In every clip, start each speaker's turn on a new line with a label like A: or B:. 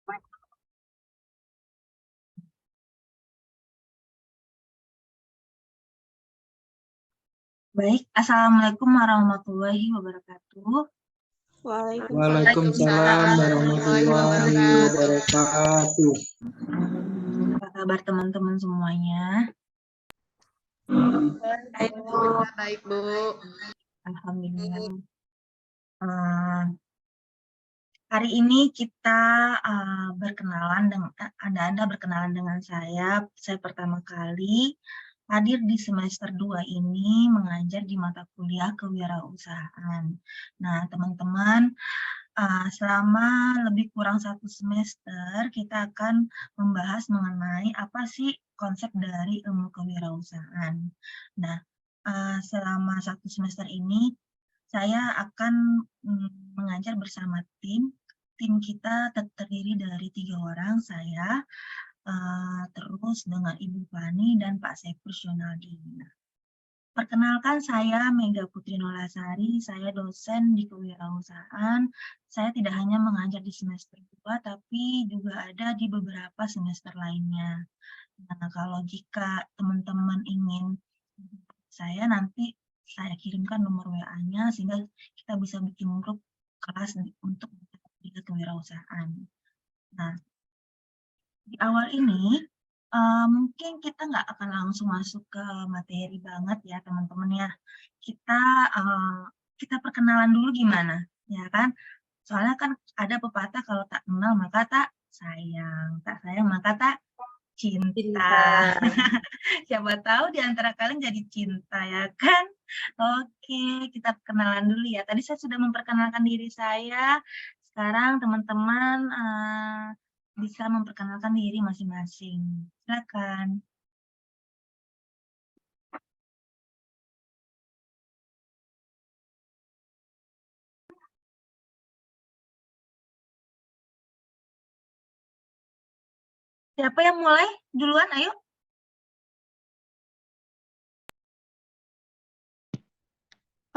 A: Baik, Assalamualaikum warahmatullahi wabarakatuh.
B: Waalaikumsalam warahmatullahi wabarakatuh.
A: Apa kabar teman-teman semuanya?
C: Baik, Bu.
A: Alhamdulillah. Hari ini kita berkenalan dengan Anda berkenalan dengan saya. Saya pertama kali hadir di semester 2 ini mengajar di mata kuliah kewirausahaan. Nah, teman-teman, selama lebih kurang 1 semester, kita akan membahas mengenai apa sih konsep dari ilmu kewirausahaan. Nah, selama 1 semester ini, saya akan mengajar bersama tim. Tim kita terdiri dari 3 orang, saya, terus dengan Ibu Fani dan Pak Saiful Syonaldi. Perkenalkan, saya Mega Putri Nolasari, saya dosen di kewirausahaan. Saya tidak hanya mengajar di semester 2, tapi juga ada di beberapa semester lainnya. Nah, kalau jika teman-teman ingin saya, nanti saya kirimkan nomor WA-nya sehingga kita bisa bikin grup kelas untuk kewirausahaan. Nah, di awal ini mungkin kita nggak akan langsung masuk ke materi banget ya teman-teman ya. Kita perkenalan dulu gimana, ya kan? Soalnya kan ada pepatah kalau tak kenal maka tak sayang maka tak cinta. Siapa tahu di antara kalian jadi cinta, ya kan? Oke, kita perkenalan dulu ya. Tadi saya sudah memperkenalkan diri saya. Sekarang teman-teman bisa memperkenalkan diri masing-masing. Silakan. Siapa yang mulai duluan? Ayo.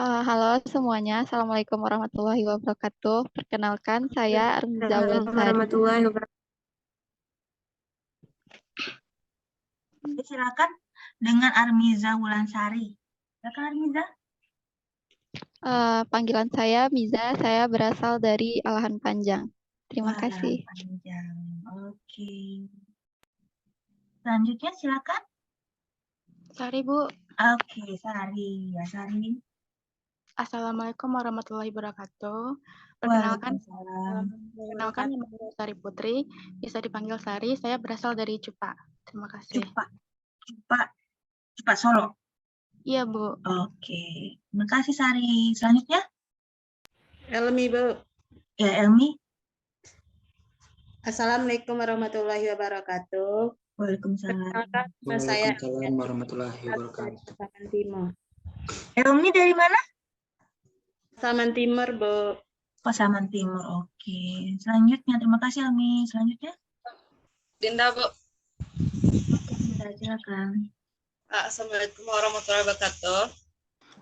D: Halo semuanya, Assalamualaikum warahmatullahi wabarakatuh. Perkenalkan, saya Armiza Wulansari.
A: Silakan dengan Armiza Wulansari. Silakan Armiza.
D: Panggilan saya Miza, saya berasal dari Alahan Panjang. Terima kasih.
A: Panjang. Oke. Selanjutnya silakan.
E: Sari, Bu.
A: Oke, Sari. Ya, Sari.
E: Assalamualaikum warahmatullahi wabarakatuh.
A: Perkenalkan
E: nama saya Sari Putri, bisa dipanggil Sari. Saya berasal dari Cupa. Terima kasih.
A: Cupa Solo.
E: Iya, Bu.
A: Oke, terima kasih Sari. Selanjutnya?
C: Elmi, Bu.
A: Ya, Elmi.
C: Assalamualaikum warahmatullahi wabarakatuh.
A: Waalaikumsalam.
B: Waalaikumsalam warahmatullahi wabarakatuh.
C: Pasaman Timur.
A: Elmi dari mana?
C: Pasaman Timur, Bu.
A: Pasaman Timur, oke. Selanjutnya, terima kasih Elmi. Selanjutnya?
F: Dinda, Bu.
A: Oke, Dinda, silakan.
F: Assalamualaikum warahmatullahi wabarakatuh.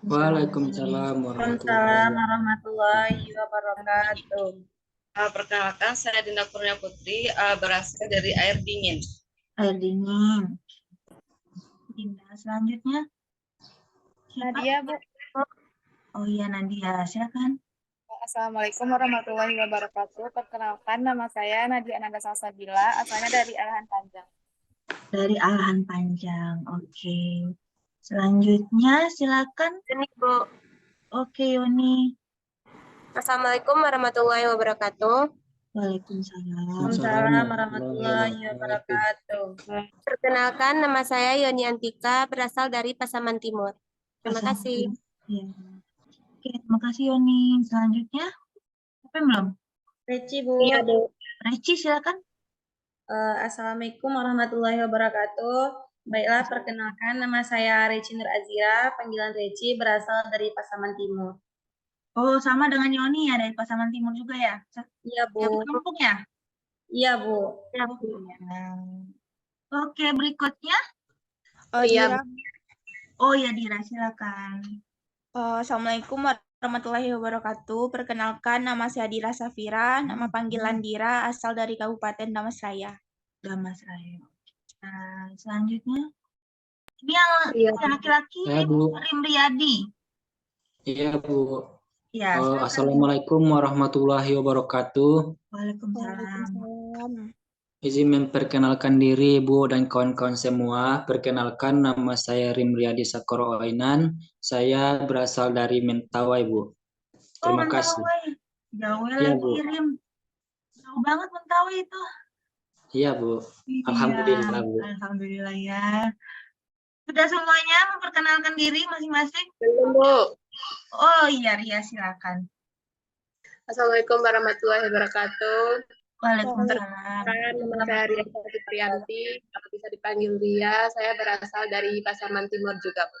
B: Waalaikumsalam
C: warahmatullahi wabarakatuh.
F: Perkenalkan, saya Dinda Kurnia Putri, berasal dari air dingin.
A: Air dingin. Dinda, selanjutnya?
E: Nadia, Bu.
A: Oh iya, Nadia, silakan.
E: Assalamualaikum warahmatullahi wabarakatuh. Perkenalkan, nama saya Nadia Ananda Salsabila, asalnya dari Alahan Panjang.
A: Dari Alahan Panjang, oke. Selanjutnya, silakan.
G: Ini, Bu.
A: Oke, Yoni.
G: Assalamualaikum warahmatullahi wabarakatuh.
A: Waalaikumsalam.
C: Waalaikumsalam warahmatullahi wabarakatuh.
G: Perkenalkan, nama saya Yoni Antika, berasal dari Pasaman Timur. Terima kasih.
A: Ya. Oke, terima kasih Yoni. Selanjutnya, siapa yang belum?
C: Reci, Bu.
G: Iya, Bu.
A: Reci, silakan.
C: Assalamualaikum warahmatullahi wabarakatuh. Baiklah, perkenalkan nama saya Reci Nur Azira, panggilan Reci, berasal dari Pasaman Timur.
A: Oh, sama dengan Yoni ya, dari Pasaman Timur juga ya?
C: Iya, Bu.
A: Satu kampung ya?
C: Iya, Bu.
A: Iya, Bu. Oke, berikutnya.
C: Oh iya.
A: Oh ya, Dira, silakan.
E: Assalamualaikum
H: warahmatullahi wabarakatuh. Perkenalkan, nama saya Dira Safira, nama panggilan Dira, asal dari Kabupaten Damasraya.
A: Damasraya. Nah, selanjutnya, ini yang laki-laki
B: Ya, Bu.
A: Rimriyadi.
B: Iya, Bu.
A: Ya, silakan.
B: Assalamualaikum warahmatullahi wabarakatuh.
A: Waalaikumsalam.
B: Izin memperkenalkan diri Ibu dan kawan-kawan semua. Perkenalkan, nama saya Rimriyadi Sakoro Oinan. Saya berasal dari Mentawai, Bu. Terima kasih.
A: Mentawai. Jauh
B: Iya,
A: lagi,
B: Bu.
A: Rim. Jauh banget Mentawai itu.
B: Iya, Bu.
A: Iya,
B: Alhamdulillah, Bu.
A: alhamdulillah ya. Sudah semuanya memperkenalkan diri masing-masing?
F: Belum, Bu.
A: Oh iya, Ria, silakan.
F: Assalamualaikum warahmatullahi wabarakatuh.
A: Waalaikumsalam.
F: Nama saya Ria Fitrianti, kalau bisa dipanggil Ria. Saya berasal dari Pasaman Timur juga, Bu.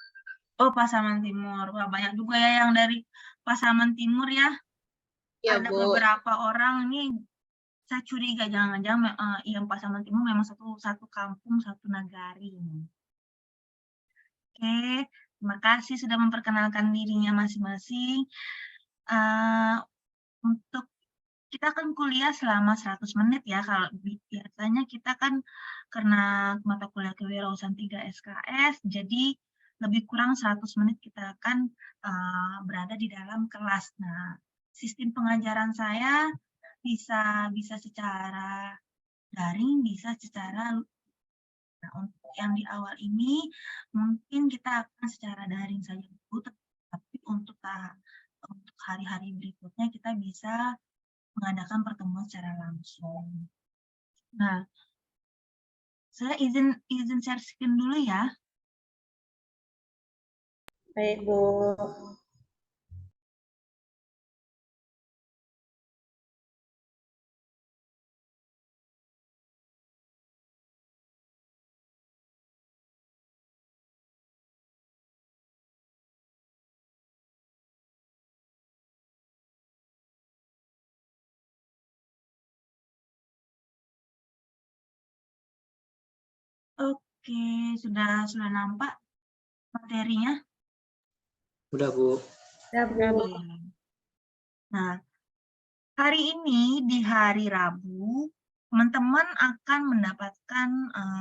A: Oh, Pasaman Timur. Wah, banyak juga ya yang dari Pasaman Timur ya.
F: Ya,
A: Ada
F: Bu.
A: beberapa orang ini, saya curiga jangan-jangan yang Pasaman Timur memang satu kampung, satu nagari. Oke, terima kasih sudah memperkenalkan dirinya masing-masing. Untuk kita kan kuliah selama 100 menit ya, kalau biasanya kita kan karena mata kuliah kewirausahaan 3 SKS, jadi lebih kurang 100 menit kita akan berada di dalam kelas. Nah, sistem pengajaran saya bisa secara daring, bisa secara. Nah, untuk yang di awal ini mungkin kita akan secara daring saja dulu, tapi untuk hari-hari berikutnya kita bisa mengadakan pertemuan secara langsung. Nah, saya izin share screen dulu ya.
C: Baik, Bu.
A: Oke, sudah nampak materinya?
B: Udah, Bu.
C: Ya, Bu.
A: Nah, hari ini di hari Rabu, teman-teman akan mendapatkan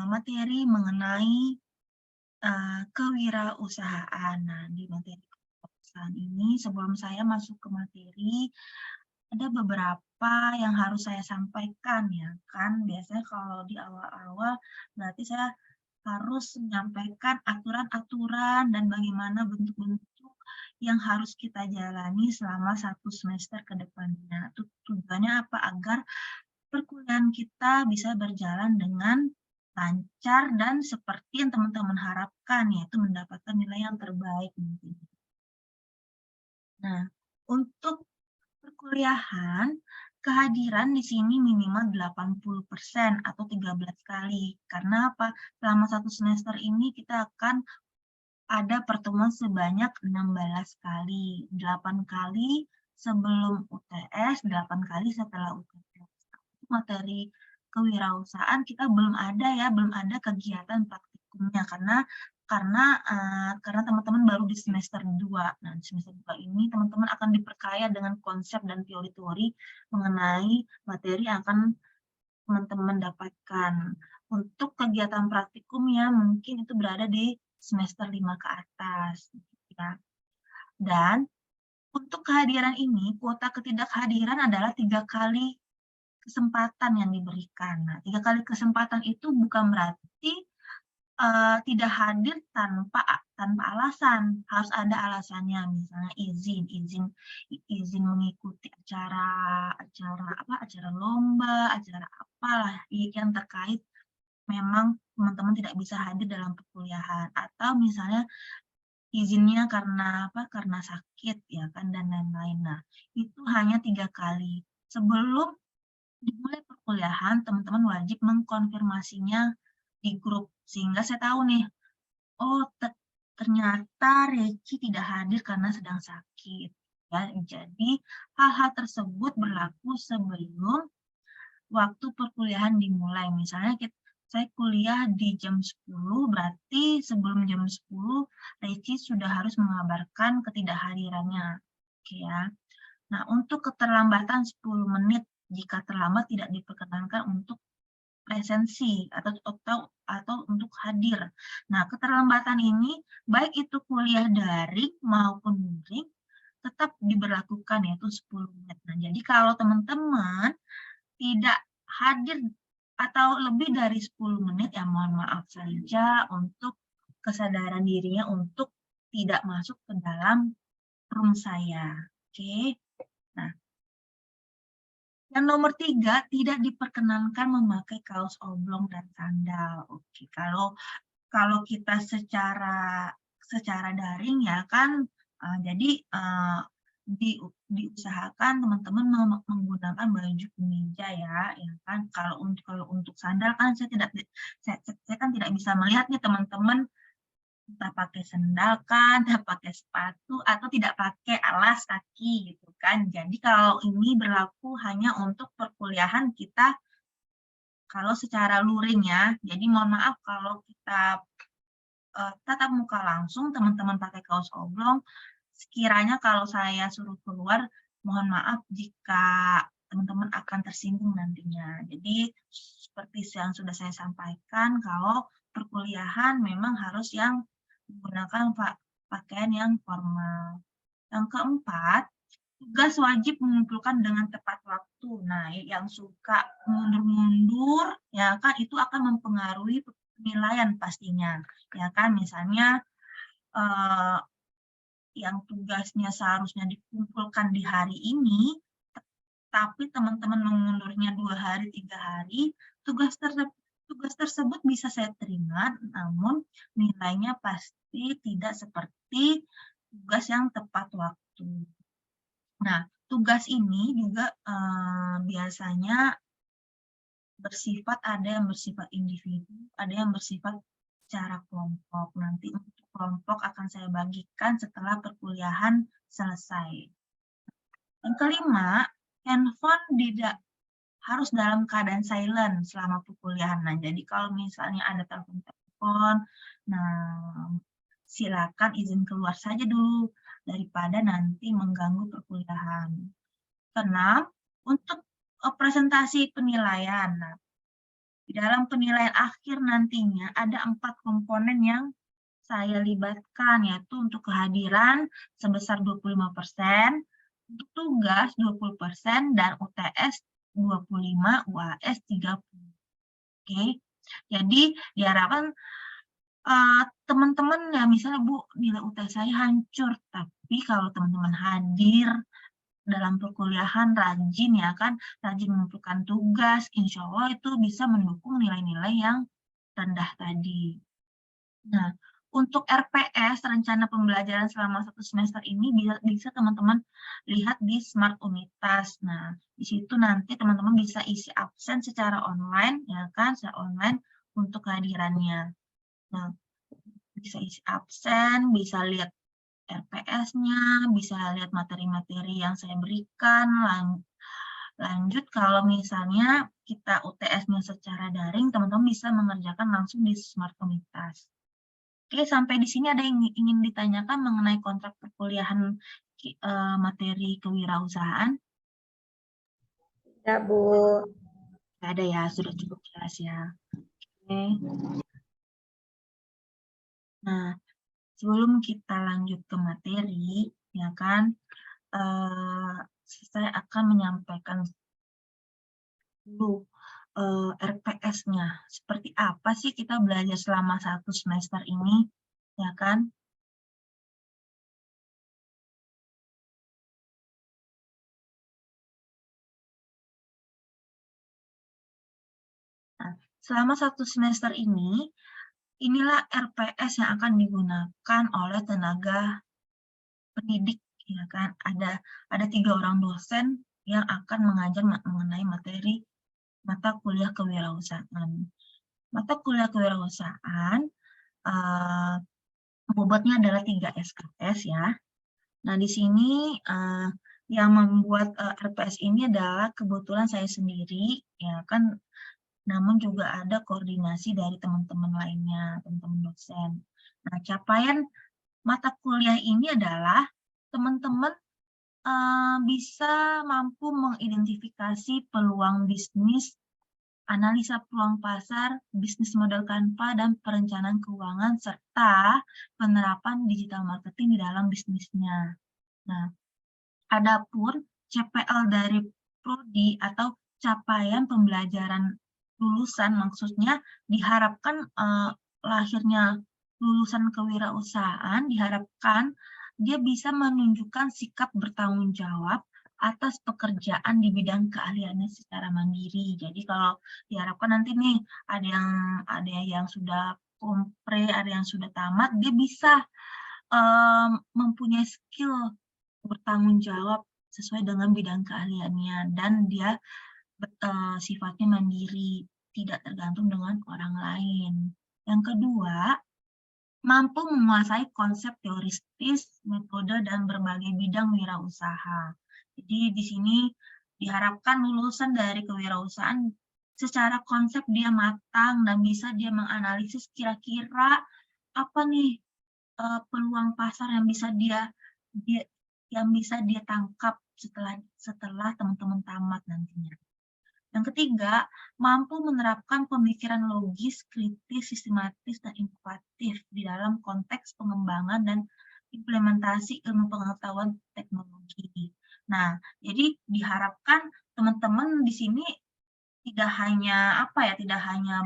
A: materi mengenai kewirausahaan. Nah, di materi kewirausahaan ini, sebelum saya masuk ke materi, ada beberapa yang harus saya sampaikan ya kan. Biasanya kalau di awal-awal berarti saya harus menyampaikan aturan-aturan dan bagaimana bentuk-bentuk yang harus kita jalani selama 1 semester ke depannya. Tujuannya apa? Agar perkuliahan kita bisa berjalan dengan lancar dan seperti yang teman-teman harapkan, yaitu mendapatkan nilai yang terbaik nanti. Nah, untuk perkuliahan, kehadiran di sini minimal 80% atau 13 kali. Karena apa? Selama 1 semester ini kita akan ada pertemuan sebanyak 16 kali. 8 kali sebelum UTS, 8 kali setelah UTS. Materi kewirausahaan kita belum ada kegiatan praktikumnya karena teman-teman baru di semester 2. Nah, di semester 2 ini teman-teman akan diperkaya dengan konsep dan teori-teori mengenai materi yang akan teman-teman dapatkan. Untuk kegiatan praktikumnya mungkin itu berada di semester 5 ke atas. Ya. Dan untuk kehadiran ini, kuota ketidakhadiran adalah 3 kali kesempatan yang diberikan. Nah, 3 kali kesempatan itu bukan berarti tidak hadir tanpa alasan, harus ada alasannya, misalnya izin mengikuti acara lomba, acara apalah yang terkait memang teman-teman tidak bisa hadir dalam perkuliahan, atau misalnya izinnya karena sakit ya kan, dan lain-lain. Nah, itu hanya 3 kali. Sebelum dimulai perkuliahan, teman-teman wajib mengkonfirmasinya di grup, sehingga saya tahu nih, oh ternyata Reci tidak hadir karena sedang sakit. Ya, jadi hal-hal tersebut berlaku sebelum waktu perkuliahan dimulai. Misalnya saya kuliah di jam 10, berarti sebelum jam 10 Reci sudah harus mengabarkan ketidakhadirannya. Oke ya. Nah, untuk keterlambatan 10 menit, jika terlambat tidak diperkenankan untuk presensi atau untuk hadir. Nah, keterlambatan ini baik itu kuliah daring maupun luring tetap diberlakukan, yaitu 10 menit. Nah, jadi kalau teman-teman tidak hadir atau lebih dari 10 menit, ya mohon maaf saja untuk kesadaran dirinya untuk tidak masuk ke dalam room saya. Oke. Nah, yang nomor 3, tidak diperkenankan memakai kaos oblong dan sandal. Oke, kalau kita secara daring ya kan, jadi diusahakan teman-teman menggunakan baju kemeja ya kan. Kalau untuk sandal kan saya kan tidak bisa melihat nih teman-teman entah pakai sandal kan, entah pakai sepatu, atau tidak pakai alas kaki gitu kan. Jadi kalau ini berlaku hanya untuk perkuliahan kita kalau secara luring ya. Jadi mohon maaf kalau kita tatap muka langsung, teman-teman pakai kaos oblong, sekiranya kalau saya suruh keluar, mohon maaf jika teman-teman akan tersinggung nantinya. Jadi seperti yang sudah saya sampaikan, kalau perkuliahan memang harus yang menggunakan pakaian yang formal. Yang keempat, tugas wajib mengumpulkan dengan tepat waktu. Nah, yang suka mundur-mundur, ya kan, itu akan mempengaruhi penilaian pastinya. Ya kan, misalnya yang tugasnya seharusnya dikumpulkan di hari ini, tapi teman-teman mengundurnya 2 hari, 3 hari, tugas tersebut bisa saya terima, namun nilainya pasti tidak seperti tugas yang tepat waktu. Nah, tugas ini juga biasanya ada yang bersifat individu, ada yang bersifat secara kelompok. Nanti untuk kelompok akan saya bagikan setelah perkuliahan selesai. Yang kelima, handphone tidak harus dalam keadaan silent selama perkuliahan. Nah, jadi kalau misalnya ada telepon, nah silakan izin keluar saja dulu daripada nanti mengganggu perkuliahan. Keenam, untuk presentasi penilaian. Nah, di dalam penilaian akhir nantinya ada 4 komponen yang saya libatkan, yaitu untuk kehadiran sebesar 25%, untuk tugas 20%, dan UTS 25, UAS 30. Oke, jadi diharapkan teman-teman ya, misalnya Bu, nilai UTS saya hancur, tapi kalau teman-teman hadir dalam perkuliahan rajin ya kan, rajin mengumpulkan tugas, insya Allah itu bisa mendukung nilai-nilai yang rendah tadi. Nah, untuk RPS, rencana pembelajaran selama 1 semester ini bisa teman-teman lihat di Smart Unitas. Nah, di situ nanti teman-teman bisa isi absen secara online, ya kan, secara online untuk kehadirannya. Nah, bisa isi absen, bisa lihat RPS-nya, bisa lihat materi-materi yang saya berikan. Lanjut, kalau misalnya kita UTS-nya secara daring, teman-teman bisa mengerjakan langsung di Smart Unitas. Oke, sampai di sini ada yang ingin ditanyakan mengenai kontrak perkuliahan materi kewirausahaan?
C: Tidak, Bu.
A: Tidak ada ya, sudah cukup jelas ya. Oke. Nah, sebelum kita lanjut ke materi, ya kan, saya akan menyampaikan dulu RPS-nya. Seperti apa sih kita belajar selama 1 semester ini, ya kan? Nah, selama 1 semester ini, inilah RPS yang akan digunakan oleh tenaga pendidik, ya kan? Ada 3 orang dosen yang akan mengajar mengenai materi mata kuliah kewirausahaan. Mata kuliah kewirausahaan bobotnya adalah 3 SKS ya. Nah, di sini yang membuat RPS ini adalah kebetulan saya sendiri, ya kan, namun juga ada koordinasi dari teman-teman lainnya, teman-teman dosen. Nah, capaian mata kuliah ini adalah teman-teman bisa mampu mengidentifikasi peluang bisnis, analisa peluang pasar, bisnis model Canva, dan perencanaan keuangan, serta penerapan digital marketing di dalam bisnisnya. Nah, adapun CPL dari prodi atau capaian pembelajaran lulusan, maksudnya diharapkan lahirnya lulusan kewirausahaan, diharapkan dia bisa menunjukkan sikap bertanggung jawab atas pekerjaan di bidang keahliannya secara mandiri. Jadi kalau diharapkan nanti nih ada yang sudah kompre, ada yang sudah tamat, dia bisa mempunyai skill bertanggung jawab sesuai dengan bidang keahliannya, dan dia sifatnya mandiri, tidak tergantung dengan orang lain. Yang kedua, mampu menguasai konsep teoristis, metode, dan berbagai bidang wirausaha. Jadi di sini diharapkan lulusan dari kewirausahaan secara konsep dia matang dan bisa dia menganalisis kira-kira apa nih peluang pasar yang bisa dia tangkap setelah teman-teman tamat nantinya. Yang ketiga, mampu menerapkan pemikiran logis, kritis, sistematis, dan inovatif di dalam konteks pengembangan dan implementasi ilmu pengetahuan teknologi. Nah, jadi diharapkan teman-teman di sini tidak hanya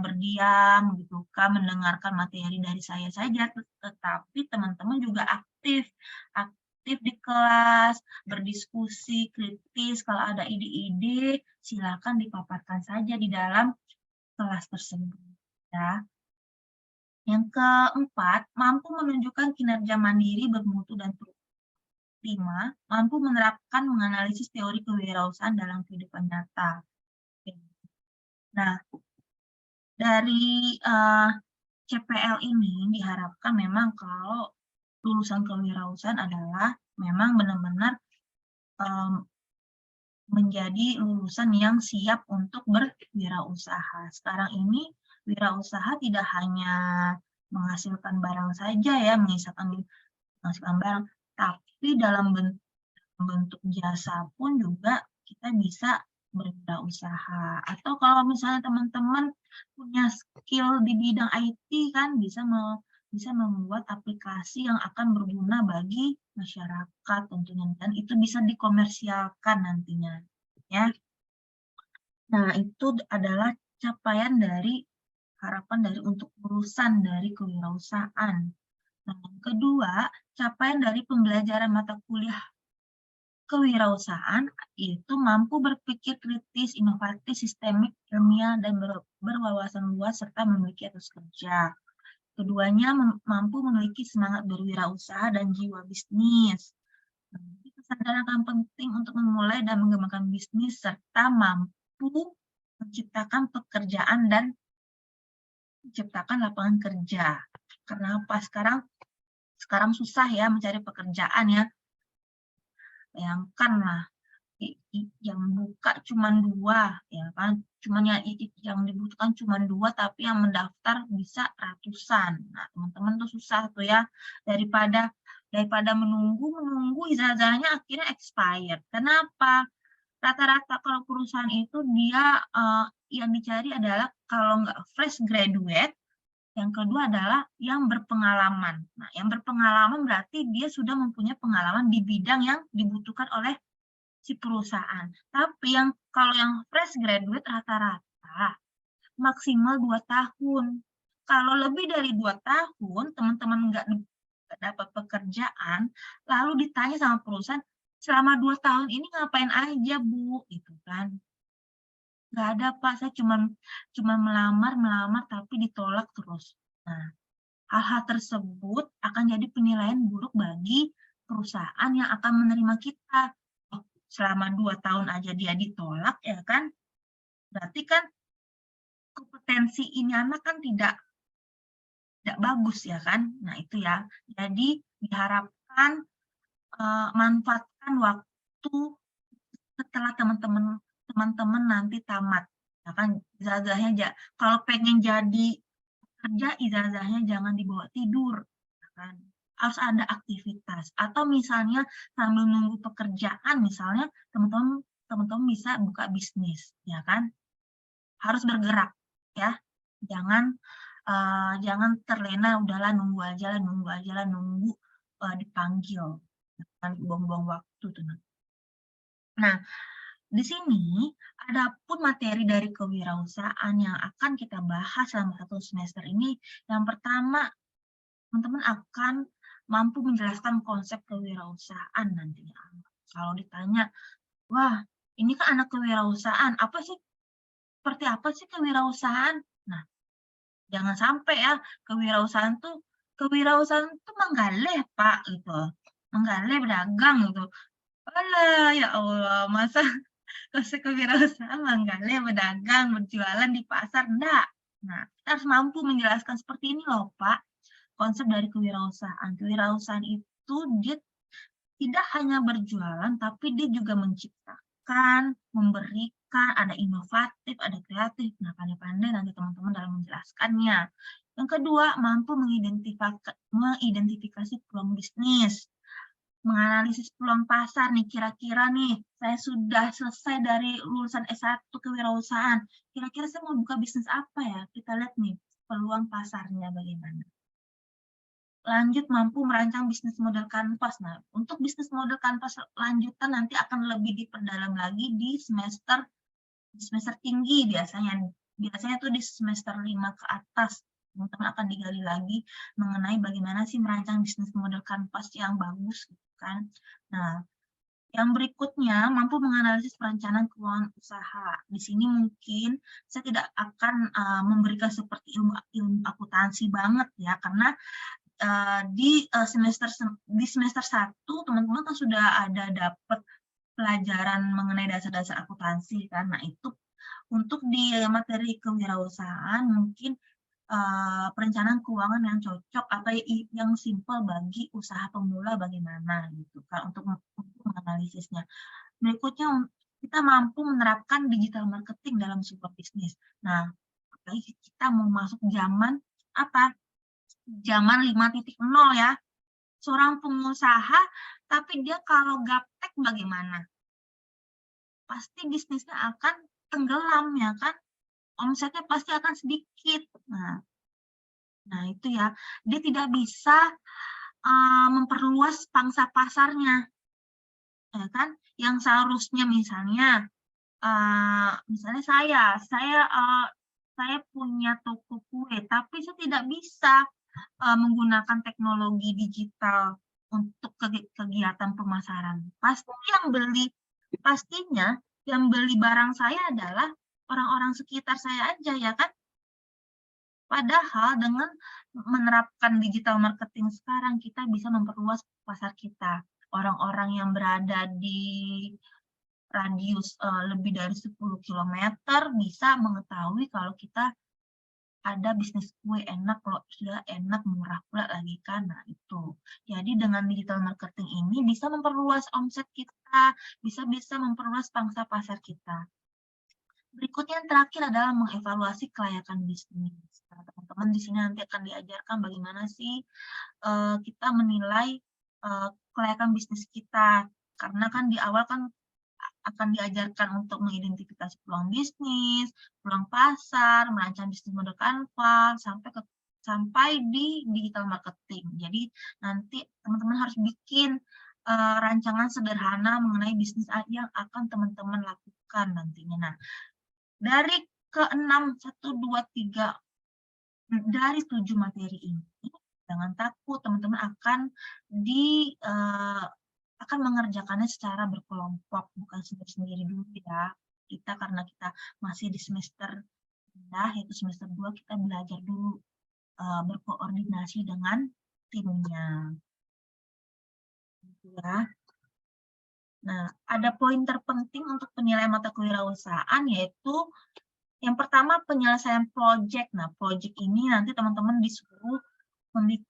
A: berdiam gitu kan, mendengarkan materi dari saya saja, tetapi teman-teman juga aktif di kelas, berdiskusi, kritis, kalau ada ide-ide silakan dipaparkan saja di dalam kelas tersebut ya. Yang keempat, mampu menunjukkan kinerja mandiri, bermutu, dan produktif. 5. Mampu menerapkan menganalisis teori kewirausahaan dalam kehidupan nyata. Nah, dari CPL ini diharapkan memang kalau lulusan kewirausahaan adalah memang benar-benar menjadi lulusan yang siap untuk berwirausaha. Sekarang ini wirausaha tidak hanya menghasilkan barang saja ya, menghasilkan barang, tapi dalam bentuk jasa pun juga kita bisa berwirausaha. Atau kalau misalnya teman-teman punya skill di bidang IT kan bisa membuat aplikasi yang akan berguna bagi masyarakat tentunya, dan itu bisa dikomersialkan nantinya ya. Nah, itu adalah capaian dari harapan dari untuk lulusan dari kewirausahaan. Nah, yang kedua, capaian dari pembelajaran mata kuliah kewirausahaan itu mampu berpikir kritis, inovatif, sistemik, ilmiah, dan berwawasan luas serta memiliki etos kerja. Keduanya mampu memiliki semangat berwirausaha dan jiwa bisnis. Kesadaran akan penting untuk memulai dan mengembangkan bisnis serta mampu menciptakan pekerjaan dan menciptakan lapangan kerja. Kenapa sekarang susah ya mencari pekerjaan ya. Bayangkanlah yang buka cuma 2 ya kan, yang dibutuhkan cuma 2 tapi yang mendaftar bisa ratusan. Nah, teman-teman tuh susah tuh ya, daripada menunggu ijazahnya akhirnya expired. Kenapa? Rata-rata kalau perusahaan itu dia yang dicari adalah kalau nggak fresh graduate, yang kedua adalah yang berpengalaman. Nah, yang berpengalaman berarti dia sudah mempunyai pengalaman di bidang yang dibutuhkan oleh si perusahaan. Tapi kalau yang fresh graduate rata-rata maksimal 2 tahun. Kalau lebih dari 2 tahun, teman-teman nggak dapat pekerjaan, lalu ditanya sama perusahaan, selama 2 tahun ini ngapain aja, Bu? Gitu kan. Nggak ada, Pak, saya cuma melamar, tapi ditolak terus. Nah, hal-hal tersebut akan jadi penilaian buruk bagi perusahaan yang akan menerima kita. Selama 2 tahun aja dia ditolak ya kan, berarti kan kompetensi ini anak kan tidak bagus ya kan. Nah itu ya, jadi diharapkan manfaatkan waktu setelah teman-teman nanti tamat ya kan, ijazahnya kalau pengen jadi kerja ijazahnya jangan dibawa tidur ya kan, harus ada aktivitas. Atau misalnya sambil nunggu pekerjaan, misalnya teman-teman bisa buka bisnis, ya kan? Harus bergerak, ya. Jangan terlena, udahlah nunggu aja lah, nunggu dipanggil. Jangan buang-buang waktu tuh. Nah, di sini ada pun materi dari kewirausahaan yang akan kita bahas selama 1 semester ini. Yang pertama, teman-teman akan mampu menjelaskan konsep kewirausahaan nantinya. Kalau ditanya, wah, ini kan anak kewirausahaan, seperti apa sih kewirausahaan? Nah, jangan sampai ya kewirausahaan tuh menggaleh, Pak, gitu. Menggaleh berdagang gitu. Alah, ya Allah, masa kewirausahaan menggaleh berdagang, berjualan di pasar, enggak. Nah, kita harus mampu menjelaskan seperti ini loh, Pak. Konsep dari kewirausahaan. Kewirausahaan itu dia tidak hanya berjualan, tapi dia juga menciptakan, memberikan, ada inovatif, ada kreatif. Nah, pandai-pandai nanti teman-teman dalam menjelaskannya. Yang kedua, mampu mengidentifikasi peluang bisnis. Menganalisis peluang pasar nih, kira-kira nih, saya sudah selesai dari lulusan S1 kewirausahaan. Kira-kira saya mau buka bisnis apa ya? Kita lihat nih, peluang pasarnya bagaimana. Lanjut, mampu merancang bisnis model kanvas. Nah, untuk bisnis model kanvas lanjutan nanti akan lebih diperdalam lagi di semester tinggi biasanya. Biasanya tuh di semester 5 ke atas. Teman-teman akan digali lagi mengenai bagaimana sih merancang bisnis model kanvas yang bagus, gitu kan. Nah, yang berikutnya, mampu menganalisis perencanaan keuangan usaha. Di sini mungkin saya tidak akan memberikan seperti ilmu akuntansi banget ya, karena di semester 1 teman-teman kan sudah ada dapat pelajaran mengenai dasar-dasar akuntansi kan. Nah, itu untuk di materi kewirausahaan mungkin perencanaan keuangan yang cocok atau yang simpel bagi usaha pemula bagaimana gitu kan, untuk menganalisisnya. Berikutnya, kita mampu menerapkan digital marketing dalam sebuah bisnis. Nah, apalagi kita mau masuk zaman apa? Zaman 5.0 ya. Seorang pengusaha, tapi dia kalau gaptek bagaimana? Pasti bisnisnya akan tenggelam ya kan? Omsetnya pasti akan sedikit. Nah itu ya, dia tidak bisa memperluas pangsa pasarnya, ya kan? Yang seharusnya misalnya saya punya toko kue, tapi saya tidak bisa menggunakan teknologi digital untuk kegiatan pemasaran. Pastinya yang beli barang saya adalah orang-orang sekitar saya aja, ya kan? Padahal dengan menerapkan digital marketing sekarang, kita bisa memperluas pasar kita. Orang-orang yang berada di radius lebih dari 10 km bisa mengetahui kalau kita ada bisnis kue enak, kalau sudah enak, murah pula lagi kan. Nah, itu. Jadi dengan digital marketing ini bisa memperluas omset kita, bisa memperluas pangsa pasar kita. Berikutnya yang terakhir adalah mengevaluasi kelayakan bisnis. Nah, teman-teman di sini nanti akan diajarkan bagaimana sih kita menilai kelayakan bisnis kita. Karena kan di awal kan akan diajarkan untuk mengidentifikasi peluang bisnis, peluang pasar, merancang bisnis model kanvas, sampai di digital marketing. Jadi nanti teman-teman harus bikin rancangan sederhana mengenai bisnis yang akan teman-teman lakukan nantinya. Nah, dari ke-6, 1, 2, 3, dari 7 materi ini, jangan takut, teman-teman akan mengerjakannya secara berkelompok, bukan sendiri-sendiri dulu ya. Karena kita masih di semester rendah, yaitu semester 2, kita belajar dulu berkoordinasi dengan timnya. Ya. Nah, ada poin terpenting untuk penilaian mata kewirausahaan, yaitu yang pertama penyelesaian proyek. Nah, proyek ini nanti teman-teman disuruh membuat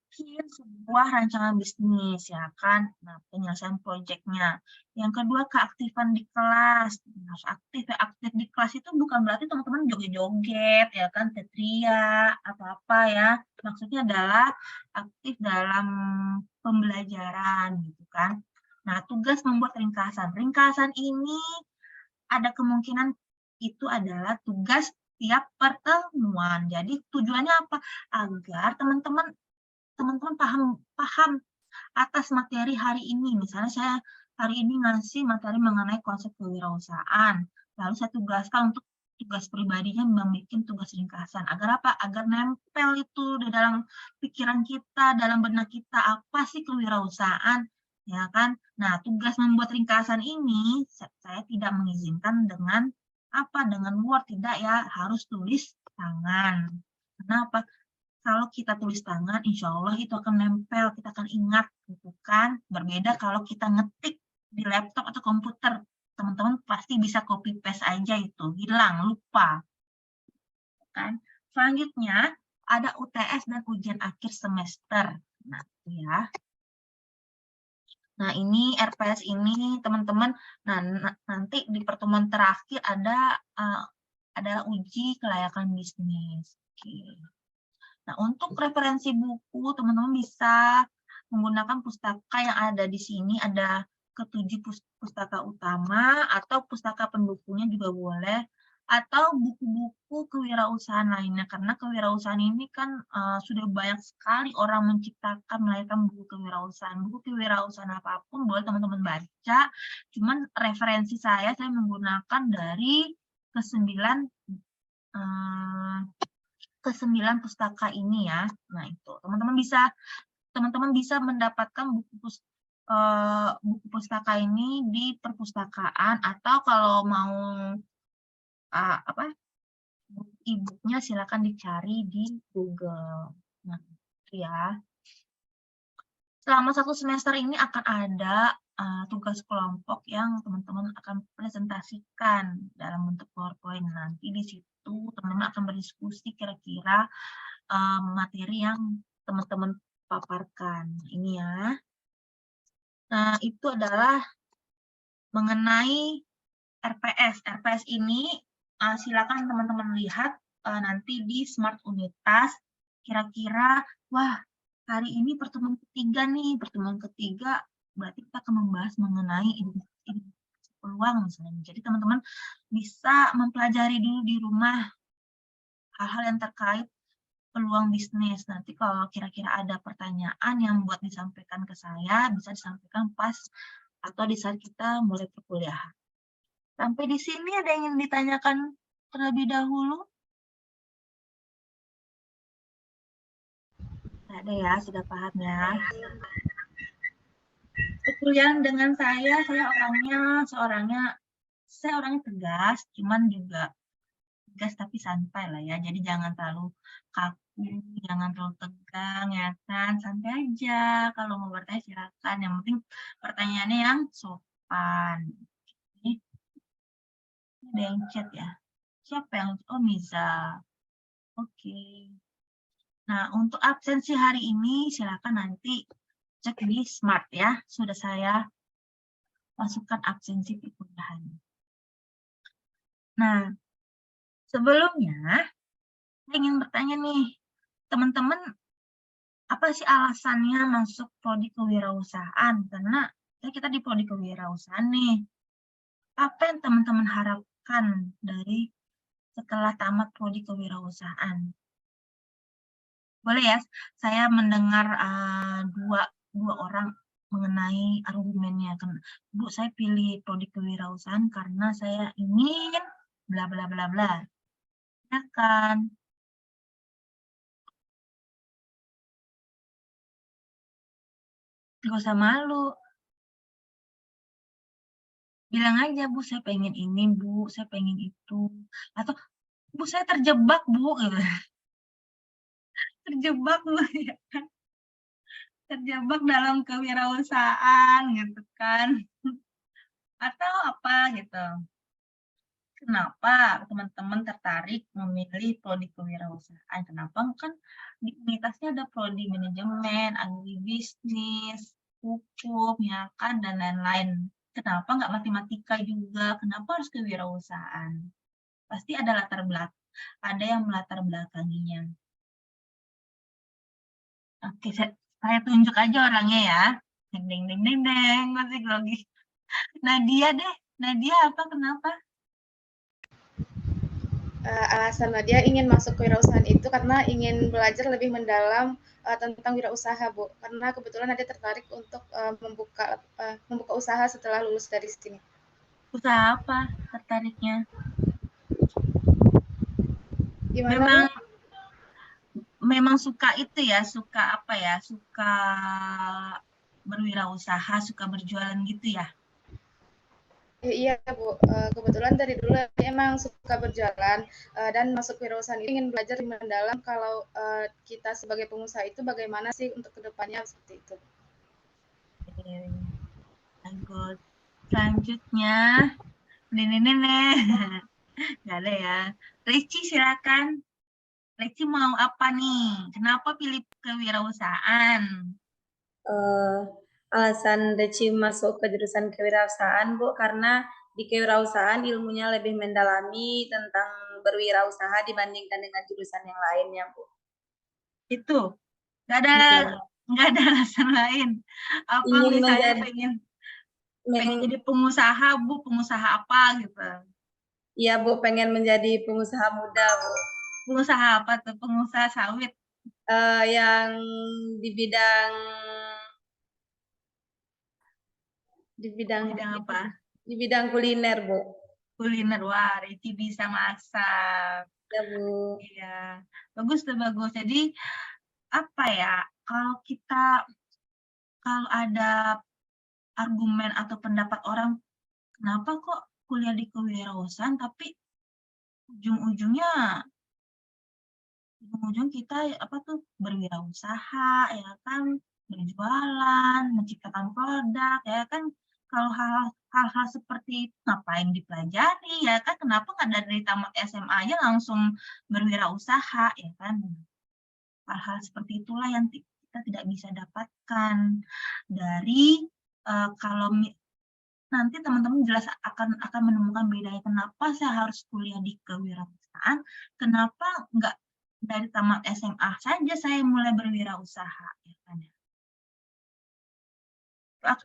A: sebuah rancangan bisnis, ya kan? Nah, penyelesaian proyeknya. Yang kedua, keaktifan di kelas. Harus aktif ya. Aktif di kelas itu bukan berarti teman-teman joget-joget, ya kan? Teriak, apa-apa ya. Maksudnya adalah aktif dalam pembelajaran, gitu kan? Nah, tugas membuat ringkasan. Ringkasan ini ada kemungkinan itu adalah tugas tiap pertemuan. Jadi tujuannya apa? Agar teman-teman paham atas materi hari ini. Misalnya saya hari ini ngasih materi mengenai konsep kewirausahaan. Lalu saya tugaskan untuk tugas pribadinya membuat tugas ringkasan. Agar apa? Agar nempel itu di dalam pikiran kita, dalam benak kita, apa sih kewirausahaan, ya kan? Nah, tugas membuat ringkasan ini saya tidak mengizinkan dengan apa? Dengan Word, tidak ya, harus tulis tangan. Kenapa? Kalau kita tulis tangan, insya Allah itu akan nempel, kita akan ingat, gitu kan. Berbeda kalau kita ngetik di laptop atau komputer, teman-teman pasti bisa copy paste aja itu, hilang, lupa. Kan? Selanjutnya, ada UTS dan ujian akhir semester. Nah, itu ya. Nah, ini RPS ini, teman-teman, nah, nanti di pertemuan terakhir ada uji kelayakan bisnis. Oke. Nah, untuk referensi buku, teman-teman bisa menggunakan pustaka yang ada di sini, ada ke-7 pustaka utama, atau pustaka pendukungnya juga boleh, atau buku-buku kewirausahaan lainnya, karena kewirausahaan ini kan sudah banyak sekali orang menciptakan, melahirkan buku kewirausahaan. Buku kewirausahaan apapun boleh teman-teman baca, cuman referensi saya menggunakan dari ke-9 pustaka ini ya. Nah, itu teman-teman bisa mendapatkan buku pustaka ini di perpustakaan, atau kalau mau e-booknya silakan dicari di Google. Nah, itu ya. Selama 1 semester ini akan ada tugas kelompok yang teman-teman akan presentasikan dalam bentuk PowerPoint. Nanti di situ teman-teman akan berdiskusi kira-kira materi yang teman-teman paparkan. Ini ya. Nah, itu adalah mengenai RPS. RPS ini silakan teman-teman lihat nanti di Smart Unitas. Kira-kira, wah, hari ini pertemuan ketiga nih. Pertemuan ketiga berarti kita akan membahas mengenai identifikasi peluang misalnya. Jadi teman-teman bisa mempelajari dulu di rumah hal-hal yang terkait peluang bisnis. Nanti kalau kira-kira ada pertanyaan yang buat disampaikan ke saya, bisa disampaikan pas atau di saat kita mulai perkuliahan. Sampai di sini ada yang ingin ditanyakan terlebih dahulu? Ada ya, sudah paham ya. Perkuliahan dengan saya orangnya tegas, cuman juga tegas tapi santai lah ya. Jadi jangan terlalu kaku, jangan terlalu tegang ya kan. Santai aja. Kalau mau bertanya silakan. Yang penting pertanyaannya yang sopan. Oke. Ada yang chat ya. Siapa yang? Oh, Miza. Oke. Nah, untuk absensi hari ini silakan nanti cek di Smart ya. Sudah saya masukkan absensi perkuliahan. Nah, sebelumnya saya ingin bertanya nih, teman-teman, apa sih alasannya masuk prodi kewirausahaan? Karena kita di prodi kewirausahaan nih. Apa yang teman-teman harapkan dari setelah tamat prodi kewirausahaan? Boleh ya, saya mendengar dua orang mengenai argumennya. Bu, saya pilih prodi kewirausahaan karena saya ingin bla bla bla bla. Ya kan? Gak usah malu. Bilang aja, Bu, saya pengen ini, Bu, saya pengen itu. Atau, Bu, saya terjebak, Bu. Terjebak, Bu, ya kan? Terjebak dalam kewirausahaan, gitu kan. Atau apa, gitu. kenapa teman-teman tertarik memilih prodi kewirausahaan? Kenapa? Kan di unitasnya ada prodi manajemen, agribisnis, hukum, ya kan, dan lain-lain. Kenapa nggak matematika juga? Kenapa harus kewirausahaan? Pasti ada ada yang melatar belakanginya. Oke, saya tunjuk aja orangnya ya. Deng deng deng deng deng, masih grogi. Nadia deh, Nadia apa kenapa?
E: Alasan Nadia ingin masuk kewirausahaan itu karena ingin belajar lebih mendalam tentang wirausaha, Bu. Karena kebetulan Nadia tertarik untuk membuka usaha setelah lulus dari sini.
A: Usaha apa tertariknya?
E: Gimana, Bu?
A: Memang suka itu ya, suka apa ya, suka berwirausaha, suka berjualan gitu ya?
E: Iya, Bu. Kebetulan dari dulu emang suka berjalan dan masuk wirausahaan ini ingin belajar lebih mendalam kalau kita sebagai pengusaha itu bagaimana sih untuk kedepannya seperti itu.
A: Bagus. Selanjutnya, nenek-nenek. Nggak ada ya. Reci silakan. Reci mau apa nih? Kenapa pilih kewirausahaan?
C: Alasan Reci masuk ke jurusan kewirausahaan, Bu, karena di kewirausahaan ilmunya lebih mendalami tentang berwirausaha dibandingkan dengan jurusan yang lainnya, Bu.
A: Itu. Nggak ada alasan lain. Apa
C: Ingin
A: misalnya
C: menjadi-
A: pengen jadi pengusaha, Bu, pengusaha apa gitu?
C: Iya, Bu, pengen menjadi pengusaha muda, Bu.
A: Pengusaha apa tuh? Pengusaha sawit?
C: Yang di bidang
A: apa?
C: Di bidang kuliner, Bu.
A: Kuliner, wah, Reci bisa masak.
C: Ya, Bu.
A: Iya, bagus tuh, bagus. Jadi apa ya? Kalau ada argumen atau pendapat orang, kenapa kok kuliah di kewirausahaan, tapi ujung-ujung kita berwirausaha, ya kan, berjualan, menciptakan produk, ya kan. Kalau hal-hal seperti itu ngapain dipelajari, ya kan? Kenapa nggak dari tamat SMA aja langsung berwirausaha, ya kan? Hal-hal seperti itulah yang kita tidak bisa dapatkan dari kalau nanti teman-teman jelas akan menemukan bedanya kenapa saya harus kuliah di kewirausahaan, kenapa nggak dari tamat SMA saja saya mulai berwirausaha, ya kan?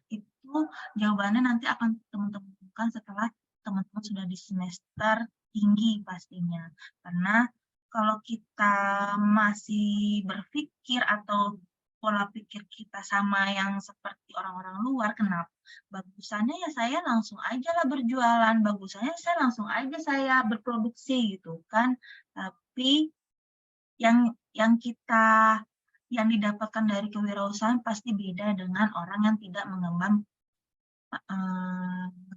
A: Itu jawabannya nanti akan teman-teman temukan setelah teman-teman sudah di semester tinggi pastinya. Karena kalau kita masih berpikir atau pola pikir kita sama yang seperti orang-orang luar, kenapa? Bagusannya ya saya langsung aja lah berjualan, bagusannya saya langsung aja saya berproduksi gitu kan. Tapi yang didapatkan dari kewirausahaan pasti beda dengan orang yang tidak mengemban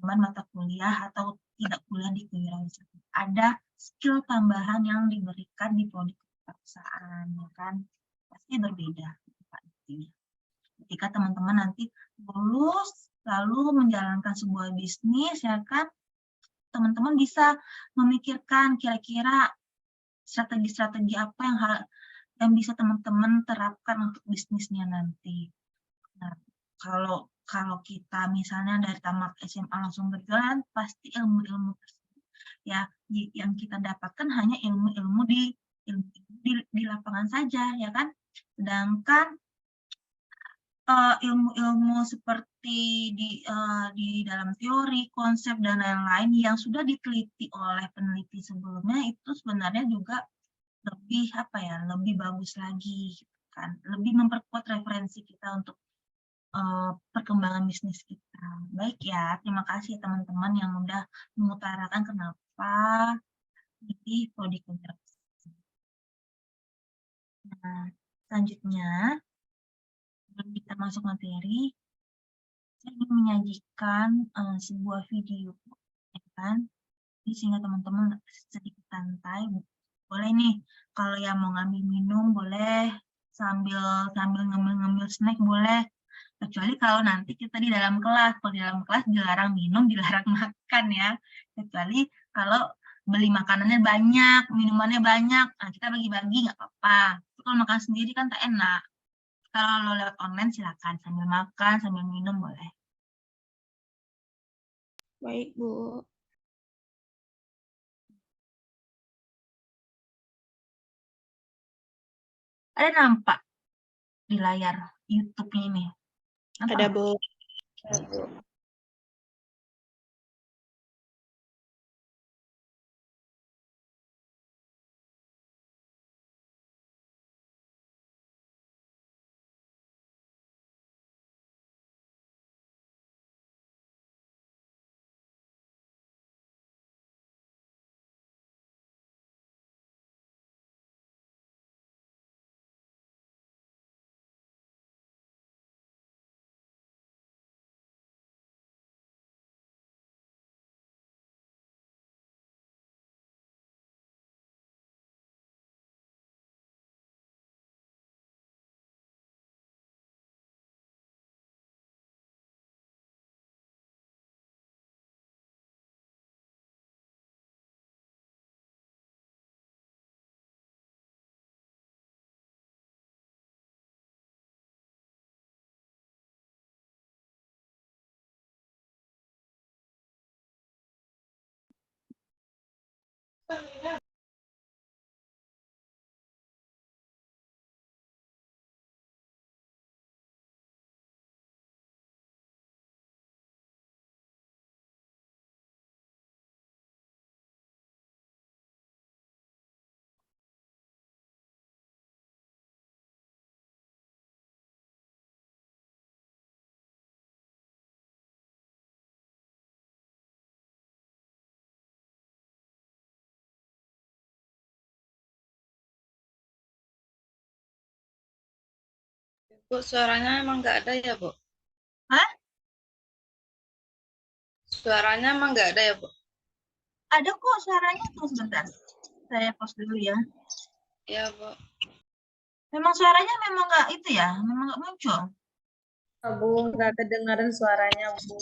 A: mata kuliah atau tidak kuliah di kewirausahaan. Ada skill tambahan yang diberikan di prodi kewirausahaan, ya kan? Pasti berbeda. Ketika teman-teman nanti lulus lalu menjalankan sebuah bisnis, ya kan? Teman-teman bisa memikirkan kira-kira strategi-strategi apa yang bisa teman-teman terapkan untuk bisnisnya nanti. Nah, kalau kita misalnya dari tamat SMA langsung berjualan, pasti ilmu-ilmu ya yang kita dapatkan hanya ilmu-ilmu di lapangan saja, ya kan? Sedangkan ilmu-ilmu seperti di dalam teori, konsep dan lain-lain yang sudah diteliti oleh peneliti sebelumnya itu sebenarnya juga lebih bagus lagi, gitu kan? Lebih memperkuat referensi kita untuk perkembangan bisnis kita. Baik ya, terima kasih teman-teman yang udah mengutarakan kenapa pilih prodi kewirausahaan. Nah, selanjutnya sebelum kita masuk materi, saya ingin menyajikan sebuah video, ya kan? Jadi sehingga teman-teman sedikit santai. Boleh nih, kalau yang mau ngambil minum boleh, sambil ngemil-ngemil snack boleh. Kecuali kalau nanti kita di dalam kelas. Kalau di dalam kelas dilarang minum, dilarang makan ya. Kecuali Kalau beli makanannya banyak, minumannya banyak, nah kita bagi-bagi nggak apa-apa. Kalau makan sendiri kan tak enak. Kalau lewat online silakan sambil makan, sambil minum boleh.
H: Baik, Bu.
A: Ada nampak di layar YouTube-nya ini?
H: Ada, Bu.
E: Bu, suaranya emang nggak ada ya, Bu?
A: Hah?
E: Suaranya emang nggak ada ya, Bu?
A: Ada kok suaranya tuh sebentar. Saya pause dulu ya.
E: Iya, Bu.
A: Memang suaranya memang nggak itu ya, memang nggak muncul.
C: Bu, nggak kedengaran suaranya, Bu.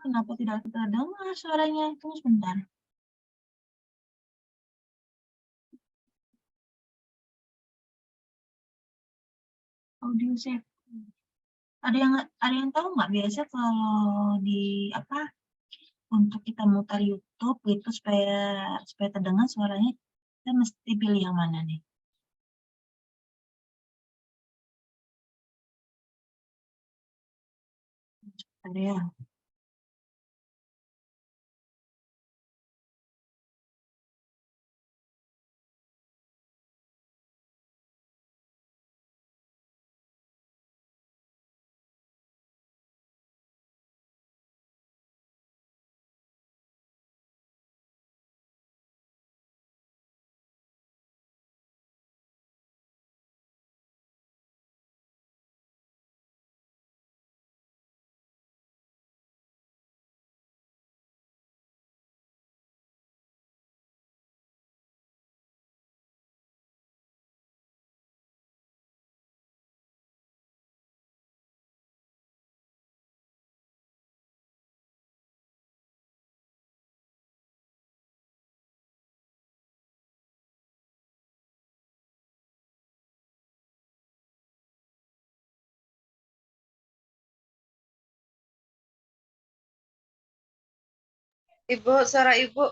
A: Kenapa tidak terdengar suaranya? Tunggu sebentar. Audio save. Ada yang tahu nggak biasa kalau di apa untuk kita mutar YouTube gitu supaya terdengar suaranya, kita mesti pilih yang mana nih? Ada ya.
E: Ibu, suara Ibu.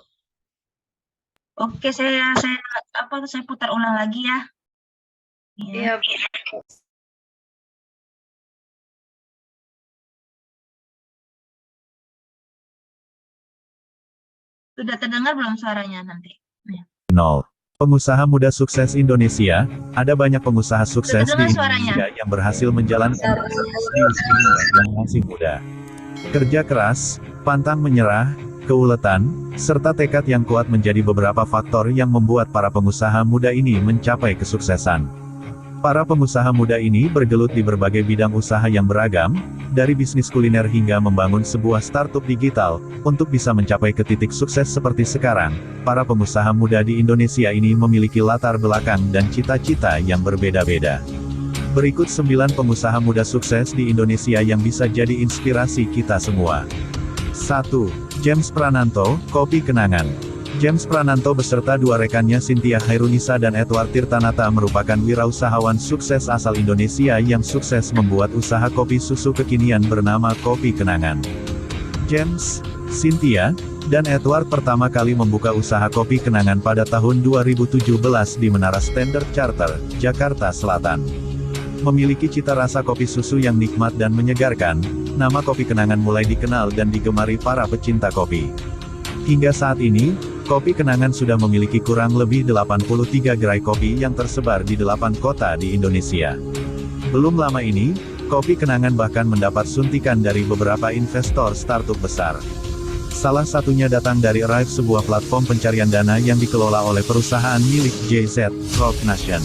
A: Oke, saya putar ulang lagi ya.
E: Iya, Bu.
A: Sudah terdengar belum suaranya nanti? Ya.
I: 0. Pengusaha muda sukses Indonesia. Ada banyak pengusaha sukses di
A: Terdengar
I: Indonesia
A: suaranya?
I: yang berhasil menjalankan bisnis di usia yang masih muda. Kerja keras, pantang menyerah, keuletan, serta tekad yang kuat menjadi beberapa faktor yang membuat para pengusaha muda ini mencapai kesuksesan. Para pengusaha muda ini bergelut di berbagai bidang usaha yang beragam, dari bisnis kuliner hingga membangun sebuah startup digital. Untuk bisa mencapai ke titik sukses seperti sekarang, para pengusaha muda di Indonesia ini memiliki latar belakang dan cita-cita yang berbeda-beda. Berikut 9 pengusaha muda sukses di Indonesia yang bisa jadi inspirasi kita semua. 1. James Prananto, Kopi Kenangan. James Prananto beserta dua rekannya Cynthia Hairunisa dan Edward Tirtanata merupakan wirausahawan sukses asal Indonesia yang sukses membuat usaha kopi susu kekinian bernama Kopi Kenangan. James, Cynthia, dan Edward pertama kali membuka usaha Kopi Kenangan pada tahun 2017 di Menara Standard Charter, Jakarta Selatan. Memiliki cita rasa kopi susu yang nikmat dan menyegarkan, nama Kopi Kenangan mulai dikenal dan digemari para pecinta kopi. Hingga saat ini, Kopi Kenangan sudah memiliki kurang lebih 83 gerai kopi yang tersebar di 8 kota di Indonesia. Belum lama ini, Kopi Kenangan bahkan mendapat suntikan dari beberapa investor startup besar. Salah satunya datang dari Arrive, sebuah platform pencarian dana yang dikelola oleh perusahaan milik JZ, Rock Nation.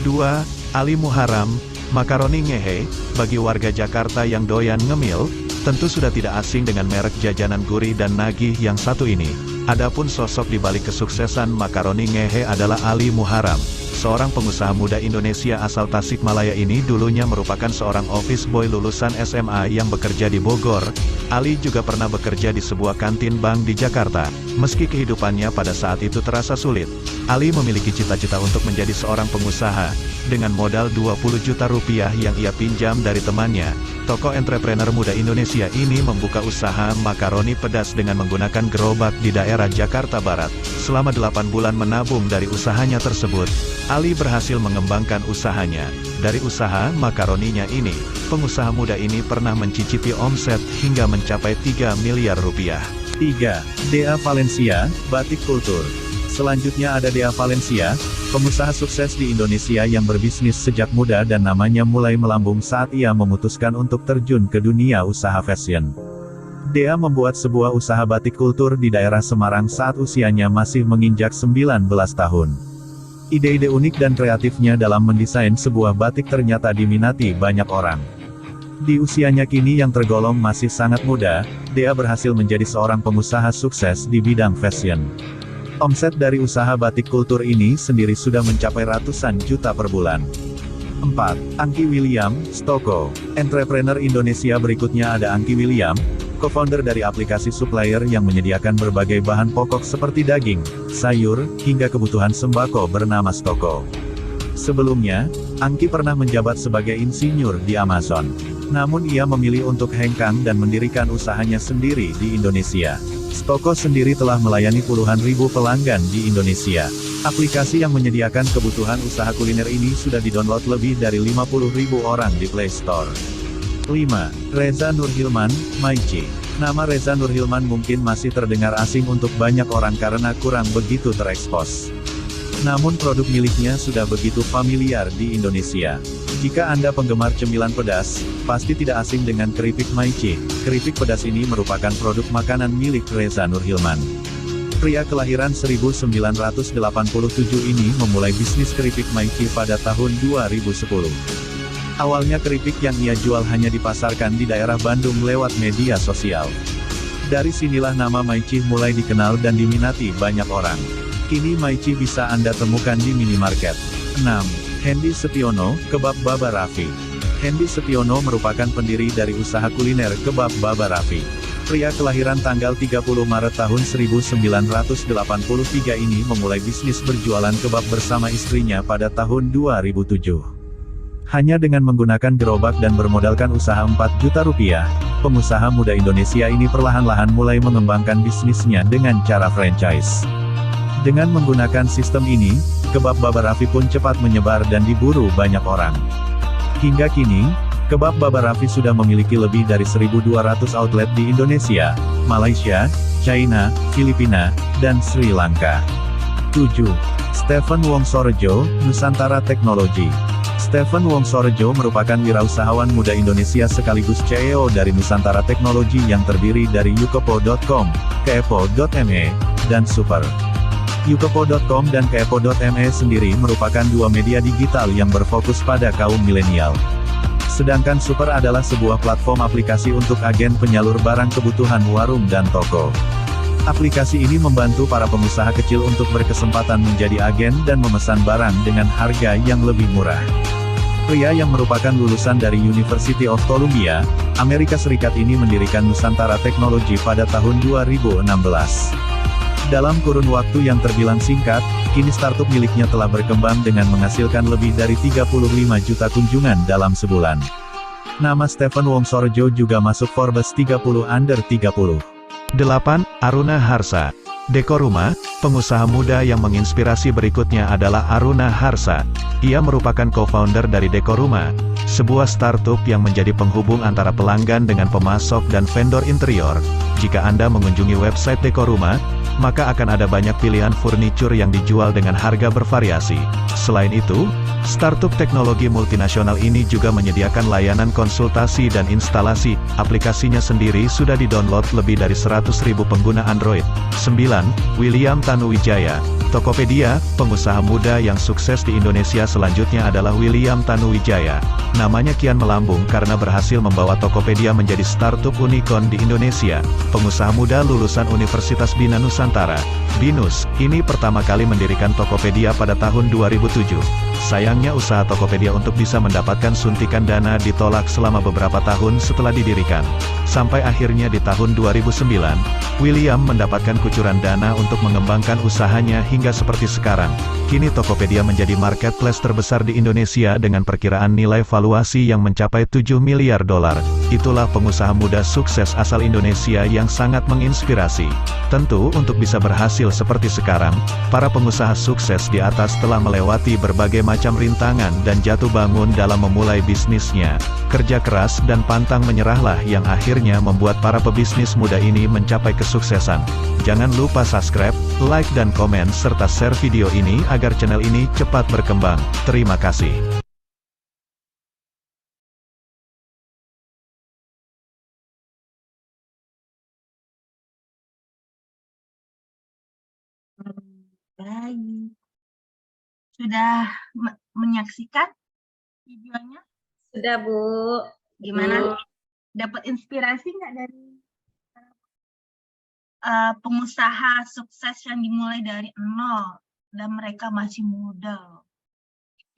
I: 2. Ali Muharram, makaroni ngehe. Bagi warga Jakarta yang doyan ngemil, tentu sudah tidak asing dengan merek jajanan gurih dan nagih yang satu ini. Adapun sosok di balik kesuksesan makaroni ngehe adalah Ali Muharram. Seorang pengusaha muda Indonesia asal Tasikmalaya ini dulunya merupakan seorang office boy lulusan SMA yang bekerja di Bogor. Ali juga pernah bekerja di sebuah kantin bank di Jakarta. Meski kehidupannya pada saat itu terasa sulit, Ali memiliki cita-cita untuk menjadi seorang pengusaha. Dengan modal 20 juta rupiah yang ia pinjam dari temannya, tokoh entrepreneur muda Indonesia ini membuka usaha makaroni pedas dengan menggunakan gerobak di daerah Jakarta Barat. Selama 8 bulan menabung dari usahanya tersebut, Ali berhasil mengembangkan usahanya. Dari usaha makaroninya ini, pengusaha muda ini pernah mencicipi omset hingga mencapai 3 miliar rupiah. 3. Dea Valencia, Batik Kultur. Selanjutnya ada Dea Valencia, pengusaha sukses di Indonesia yang berbisnis sejak muda dan namanya mulai melambung saat ia memutuskan untuk terjun ke dunia usaha fashion. Dea membuat sebuah usaha batik kultur di daerah Semarang saat usianya masih menginjak 19 tahun. Ide-ide unik dan kreatifnya dalam mendesain sebuah batik ternyata diminati banyak orang. Di usianya kini yang tergolong masih sangat muda, Dea berhasil menjadi seorang pengusaha sukses di bidang fashion. Omset dari usaha batik kultur ini sendiri sudah mencapai ratusan juta per bulan. 4. Angki William, Stoko. Entrepreneur Indonesia berikutnya ada Angki William, co-founder dari aplikasi supplier yang menyediakan berbagai bahan pokok seperti daging, sayur, hingga kebutuhan sembako bernama Stoko. Sebelumnya, Angki pernah menjabat sebagai insinyur di Amazon. Namun ia memilih untuk hengkang dan mendirikan usahanya sendiri di Indonesia. Stoko sendiri telah melayani puluhan ribu pelanggan di Indonesia. Aplikasi yang menyediakan kebutuhan usaha kuliner ini sudah didownload lebih dari 50.000 orang di Play Store. 5. Reza Nurhilman, Maici. Nama Reza Nurhilman mungkin masih terdengar asing untuk banyak orang karena kurang begitu terekspos. Namun produk miliknya sudah begitu familiar di Indonesia. Jika Anda penggemar cemilan pedas, pasti tidak asing dengan keripik Maici. Keripik pedas ini merupakan produk makanan milik Reza Nurhilman. Pria kelahiran 1987 ini memulai bisnis keripik Maici pada tahun 2010. Awalnya keripik yang ia jual hanya dipasarkan di daerah Bandung lewat media sosial. Dari sinilah nama Maici mulai dikenal dan diminati banyak orang. Kini Maici bisa Anda temukan di minimarket. 6. Hendy Setiono, Kebab Baba Raffi. Hendy Setiono merupakan pendiri dari usaha kuliner Kebab Baba Raffi. Pria kelahiran tanggal 30 Maret tahun 1983 ini memulai bisnis berjualan kebab bersama istrinya pada tahun 2007. Hanya dengan menggunakan gerobak dan bermodalkan usaha 4 juta rupiah, pengusaha muda Indonesia ini perlahan-lahan mulai mengembangkan bisnisnya dengan cara franchise. Dengan menggunakan sistem ini, Kebab Baba Raffi pun cepat menyebar dan diburu banyak orang. Hingga kini, Kebab Baba Raffi sudah memiliki lebih dari 1.200 outlet di Indonesia, Malaysia, China, Filipina, dan Sri Lanka. 7. Stephen Wongsorejo, Nusantara Teknologi. Stephen Wongsorejo merupakan wirausahawan muda Indonesia sekaligus CEO dari Nusantara Teknologi yang terdiri dari Yukopo.com, Keepo.me, dan Super. Yukopo.com dan Keepo.me sendiri merupakan dua media digital yang berfokus pada kaum milenial. Sedangkan Super adalah sebuah platform aplikasi untuk agen penyalur barang kebutuhan warung dan toko. Aplikasi ini membantu para pengusaha kecil untuk berkesempatan menjadi agen dan memesan barang dengan harga yang lebih murah. Pria yang merupakan lulusan dari University of Columbia, Amerika Serikat ini mendirikan Nusantara Technology pada tahun 2016. Dalam kurun waktu yang terbilang singkat, kini startup miliknya telah berkembang dengan menghasilkan lebih dari 35 juta kunjungan dalam sebulan. Nama Stephen Wongsorjo juga masuk Forbes 30 Under 30. 8. Aruna Harsa. Dekoruma, pengusaha muda yang menginspirasi berikutnya adalah Aruna Harsa. Ia merupakan co-founder dari Dekoruma, sebuah startup yang menjadi penghubung antara pelanggan dengan pemasok dan vendor interior. Jika Anda mengunjungi website Dekoruma, maka akan ada banyak pilihan furnitur yang dijual dengan harga bervariasi. Selain itu, startup teknologi multinasional ini juga menyediakan layanan konsultasi dan instalasi. Aplikasinya sendiri sudah di-download lebih dari 100.000 pengguna Android. 9. William Tanuwijaya. Tokopedia, pengusaha muda yang sukses di Indonesia selanjutnya adalah William Tanuwijaya. Namanya kian melambung karena berhasil membawa Tokopedia menjadi startup unicorn di Indonesia. Pengusaha muda lulusan Universitas Bina Nusantara, BINUS, ini pertama kali mendirikan Tokopedia pada tahun 2007. Sayangnya usaha Tokopedia untuk bisa mendapatkan suntikan dana ditolak selama beberapa tahun setelah didirikan. Sampai akhirnya di tahun 2009, William mendapatkan kucuran dana untuk mengembangkan usahanya hingga seperti sekarang. Kini Tokopedia menjadi marketplace terbesar di Indonesia dengan perkiraan nilai valuasi yang mencapai 7 miliar dolar. Itulah pengusaha muda sukses asal Indonesia yang sangat menginspirasi. Tentu untuk bisa berhasil seperti sekarang, para pengusaha sukses di atas telah melewati berbagai macam rintangan dan jatuh bangun dalam memulai bisnisnya. Kerja keras dan pantang menyerahlah yang akhirnya membuat para pebisnis muda ini mencapai kesuksesan. Jangan lupa subscribe, like dan komen serta share video ini agar channel ini cepat berkembang. Terima kasih.
A: Baik. Sudah menyaksikan videonya?
C: Sudah, Bu.
A: Gimana? Dapat inspirasi nggak dari pengusaha sukses yang dimulai dari nol dan mereka masih muda loh.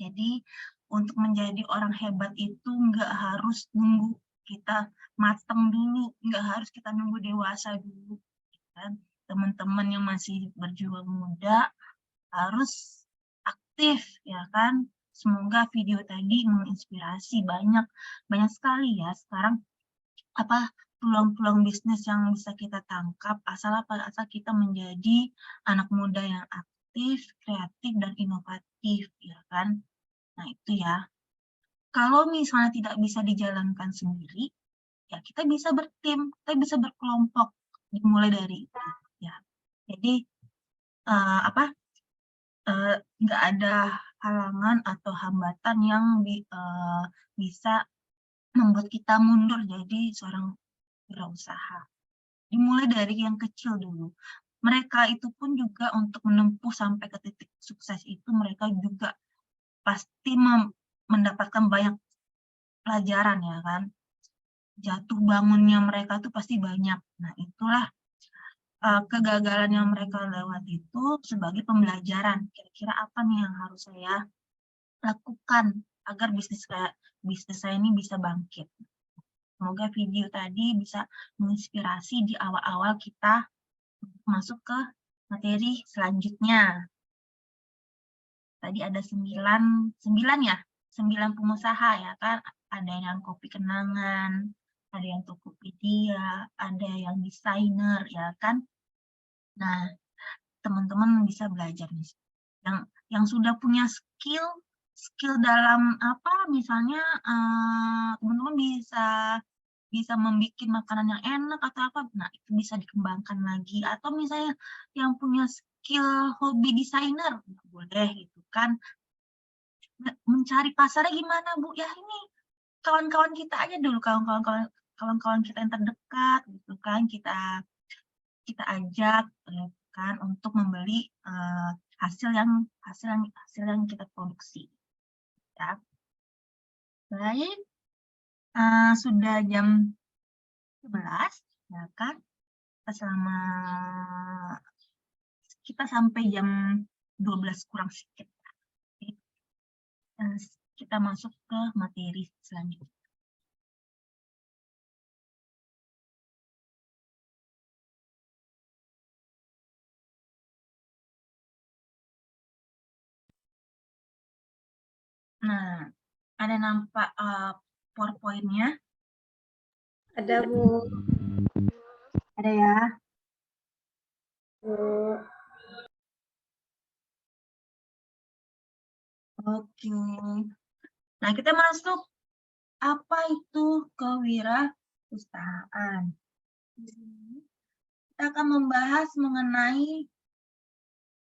A: Jadi untuk menjadi orang hebat itu nggak harus nunggu kita mateng dulu, nggak harus kita nunggu dewasa dulu. Kan? Teman-teman yang masih berjuang muda harus aktif, ya kan? Semoga video tadi menginspirasi banyak sekali ya sekarang peluang-peluang bisnis yang bisa kita tangkap asal kita menjadi anak muda yang aktif, kreatif dan inovatif, ya kan? Nah, itu ya. Kalau misalnya tidak bisa dijalankan sendiri, ya kita bisa bertim, kita bisa berkelompok, dimulai dari itu, ya. Jadi nggak ada halangan atau hambatan yang bisa membuat kita mundur jadi seorang wirausaha. Dimulai dari yang kecil dulu. Mereka itu pun juga untuk menempuh sampai ke titik sukses itu mereka juga pasti mendapatkan banyak pelajaran, ya kan. Jatuh bangunnya mereka tuh pasti banyak. Nah, itulah kegagalan yang mereka lewat itu sebagai pembelajaran. Kira-kira apa nih yang harus saya lakukan agar bisnis saya ini bisa bangkit. Semoga video tadi bisa menginspirasi di awal-awal kita masuk ke materi selanjutnya. Tadi ada 9 pengusaha, ya kan. Ada yang kopi kenangan, ada yang Tokopedia, ada yang desainer, ya kan. Nah, teman-teman bisa belajar nih. Yang sudah punya skill dalam misalnya teman-teman bisa membuat makanan yang enak atau apa, nah itu bisa dikembangkan lagi. Atau misalnya yang punya skill hobi desainer, boleh gitu kan. Mencari pasarnya gimana, Bu? Ya ini kawan-kawan kita aja dulu, kawan-kawan kita yang terdekat gitu kan, kita ajak kan untuk membeli hasil yang kita produksi, ya. Baik, sudah jam 11, ya kan. Kita sampai jam 12 kurang sedikit. kita masuk ke materi selanjutnya. Nah, ada nampak PowerPoint-nya?
C: Ada, Bu.
A: Ada ya? Oke. Nah, kita masuk apa itu kewirausahaan. Kita akan membahas mengenai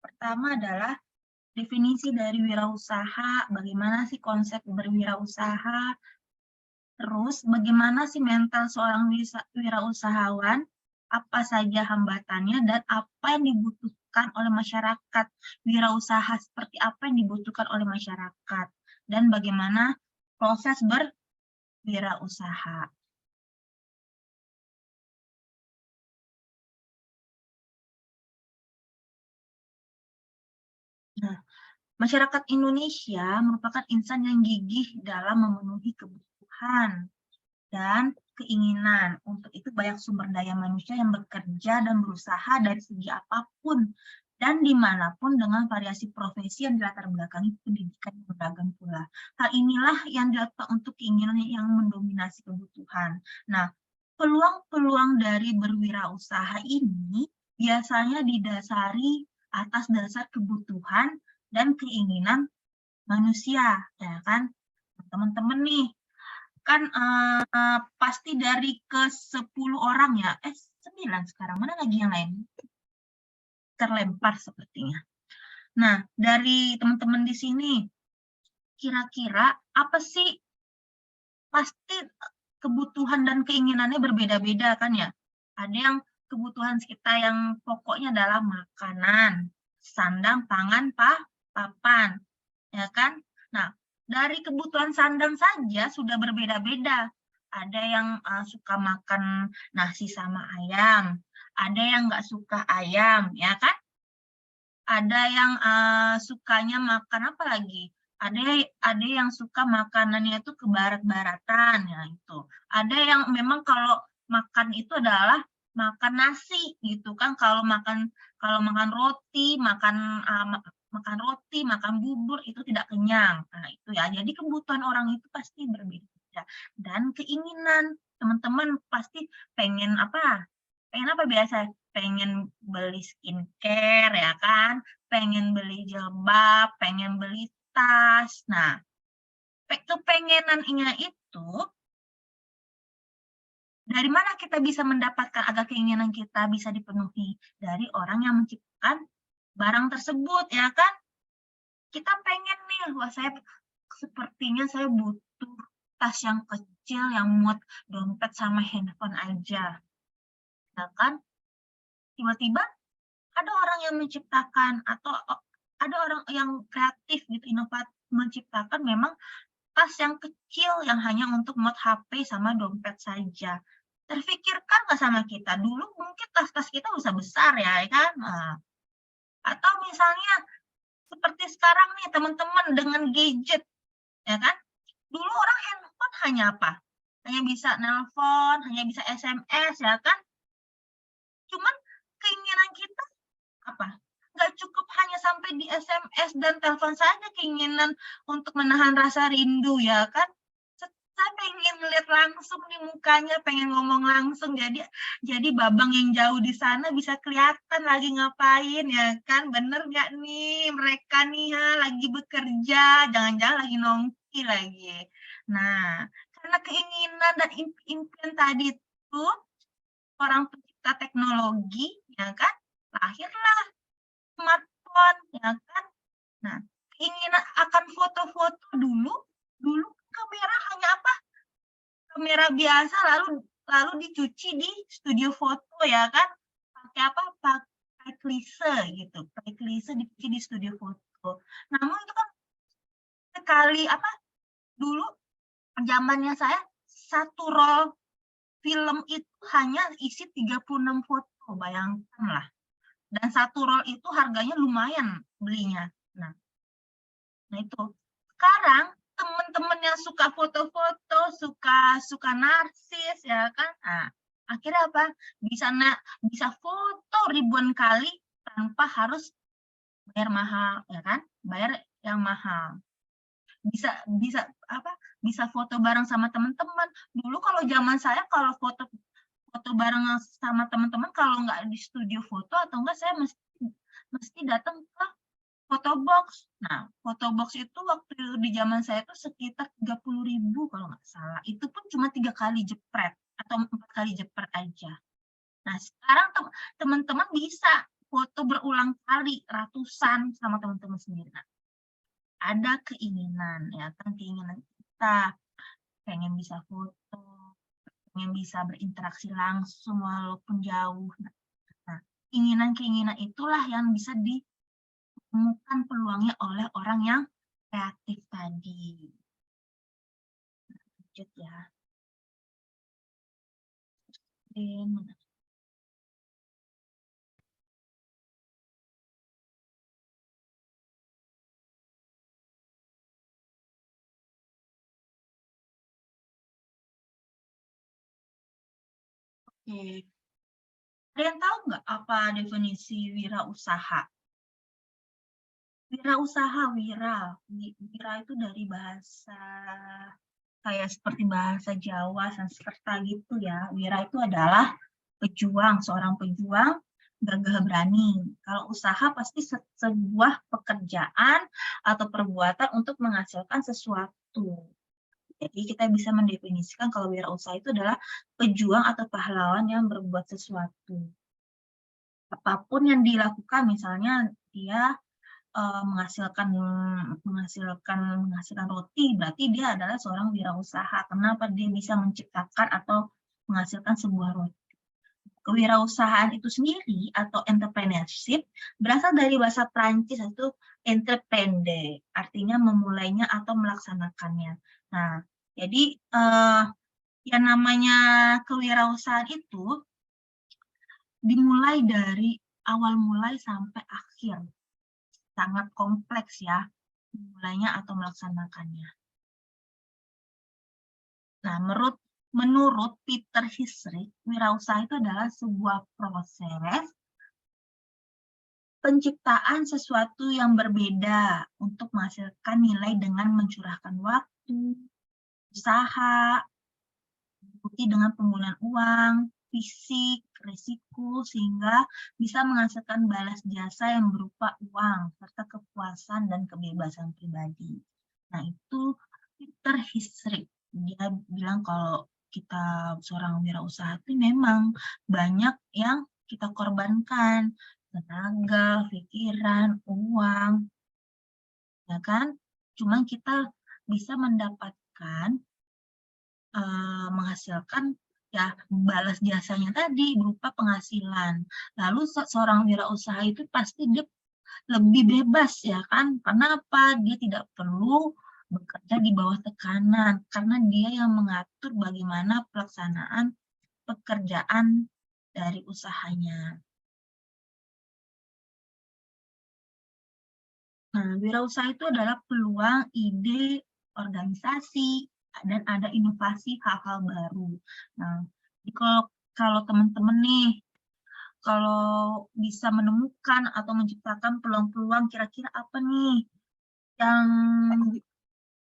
A: pertama adalah definisi dari wirausaha, bagaimana sih konsep berwirausaha, terus bagaimana sih mental seorang wirausahawan, apa saja hambatannya, dan apa yang dibutuhkan oleh masyarakat. Wirausaha seperti apa yang dibutuhkan oleh masyarakat, dan bagaimana proses berwirausaha. Nah, masyarakat Indonesia merupakan insan yang gigih dalam memenuhi kebutuhan dan keinginan. Untuk itu banyak sumber daya manusia yang bekerja dan berusaha dari segi apapun dan dimanapun dengan variasi profesi yang dilatar belakangi pendidikan yang beragam pula. Hal inilah yang dilakukan untuk keinginan yang mendominasi kebutuhan. Nah, peluang-peluang dari berwirausaha ini biasanya didasari atas dasar kebutuhan dan keinginan manusia, ya kan? Teman-teman nih, kan pasti dari ke 10 orang ya, 9 sekarang, mana lagi yang lain? Terlempar sepertinya. Nah, dari teman-teman di sini, kira-kira apa sih, pasti kebutuhan dan keinginannya berbeda-beda kan ya? Ada yang kebutuhan kita yang pokoknya adalah makanan, sandang, pangan, papan, ya kan? Nah, dari kebutuhan sandang saja sudah berbeda-beda. Ada yang suka makan nasi sama ayam, ada yang nggak suka ayam, ya kan? Ada yang sukanya makan apa lagi? Ada yang suka makanannya itu ke barat-baratan, ya itu. Ada yang memang kalau makan itu adalah makan nasi gitu kan, kalau makan roti, makan bubur itu tidak kenyang. Nah, itu ya. Jadi kebutuhan orang itu pasti berbeda. Dan keinginan teman-teman pasti pengen apa? Pengen apa biasa? Pengen beli skincare ya kan? Pengen beli jilbab, pengen beli tas. Nah, kepengenannya itu dari mana kita bisa mendapatkan agar keinginan kita bisa dipenuhi? Dari orang yang menciptakan barang tersebut, ya kan? Kita pengen nih, wah sepertinya saya butuh tas yang kecil yang muat dompet sama handphone aja. Ya kan? Tiba-tiba ada orang yang menciptakan atau ada orang yang kreatif gitu, inovatif, menciptakan memang tas yang kecil yang hanya untuk muat HP sama dompet saja. Terfikirkan nggak sama kita? Dulu mungkin tas-tas kita bisa besar ya kan? Nah, atau misalnya seperti sekarang nih teman-teman dengan gadget, ya kan? Dulu orang handphone hanya apa? Hanya bisa nelpon, hanya bisa SMS, ya kan? Cuman keinginan kita apa? Nggak cukup hanya sampai di SMS dan telepon saja, keinginan untuk menahan rasa rindu, ya kan? Saya pengen lihat langsung nih mukanya, pengen ngomong langsung, jadi babang yang jauh di sana bisa kelihatan lagi ngapain, ya kan? Bener nggak nih mereka nih lagi bekerja, jangan-jangan lagi nongki lagi. Nah, karena keinginan dan impian tadi itu orang pencipta teknologi, ya kan, lahirlah smartphone, ya kan. Nah, keinginan akan foto-foto dulu kamera hanya apa? Kamera biasa lalu dicuci di studio foto, ya kan? Pakai apa? Pakai klise gitu. Pakai klise dicuci di studio foto. Namun itu kan sekali apa? Dulu zamannya saya satu roll film itu hanya isi 36 foto, bayangkan lah. Dan satu roll itu harganya lumayan belinya. Nah itu. Sekarang temen yang suka foto-foto, suka narsis, ya kan? Nah, akhirnya apa? Bisa foto ribuan kali tanpa harus bayar mahal, ya kan? Bayar yang mahal. Bisa foto bareng sama teman-teman. Dulu kalau zaman saya, kalau foto bareng sama teman-teman, kalau nggak di studio foto atau enggak, saya mesti datang ke fotobox. Nah, fotobox itu waktu di zaman saya itu sekitar 30.000 kalau nggak salah. Itu pun cuma 3 kali jepret atau 4 kali jepret aja. Nah, sekarang teman-teman bisa foto berulang kali, ratusan sama teman-teman sendiri. Nah, ada keinginan, ya kan, keinginan kita pengen bisa foto, pengen bisa berinteraksi langsung walaupun jauh. Nah, keinginan-keinginan itulah yang bisa ditemukan peluangnya oleh orang yang kreatif tadi. Lanjut ya. Oke. Ada yang tahu nggak apa definisi wirausaha? Wirausaha, wira itu dari bahasa kayak seperti bahasa Jawa, Sanskerta gitu ya. Wira itu adalah pejuang, seorang pejuang gagah berani. Kalau usaha pasti sebuah pekerjaan atau perbuatan untuk menghasilkan sesuatu. Jadi kita bisa mendefinisikan kalau wirausaha itu adalah pejuang atau pahlawan yang berbuat sesuatu. Apapun yang dilakukan, misalnya dia menghasilkan roti, berarti dia adalah seorang wirausaha. Kenapa dia bisa menciptakan atau menghasilkan sebuah roti? Kewirausahaan itu sendiri atau entrepreneurship berasal dari bahasa Prancis, itu entreprendre, artinya memulainya atau melaksanakannya. Nah, jadi yang namanya kewirausahaan itu dimulai dari awal mulai sampai akhir. Sangat kompleks ya, memulainya atau melaksanakannya. Nah, menurut Peter Hisrich, wirausaha itu adalah sebuah proses penciptaan sesuatu yang berbeda untuk menghasilkan nilai dengan mencurahkan waktu, usaha, bukti dengan penggunaan uang, fisik, risiko, sehingga bisa menghasilkan balas jasa yang berupa uang, serta kepuasan dan kebebasan pribadi. Nah, itu Peter Hisrich. Dia bilang kalau kita seorang wirausaha itu memang banyak yang kita korbankan, tenaga, pikiran, uang, ya kan? Cuma kita bisa mendapatkan, menghasilkan ya balas jasanya tadi berupa penghasilan. Lalu seorang wirausaha itu pasti dia lebih bebas, ya kan? Kenapa? Dia tidak perlu bekerja di bawah tekanan, karena dia yang mengatur bagaimana pelaksanaan pekerjaan dari usahanya. Nah, wirausaha itu adalah peluang, ide, organisasi, dan ada inovasi hal-hal baru. Nah, kalau teman-teman nih, kalau bisa menemukan atau menciptakan peluang-peluang, kira-kira apa nih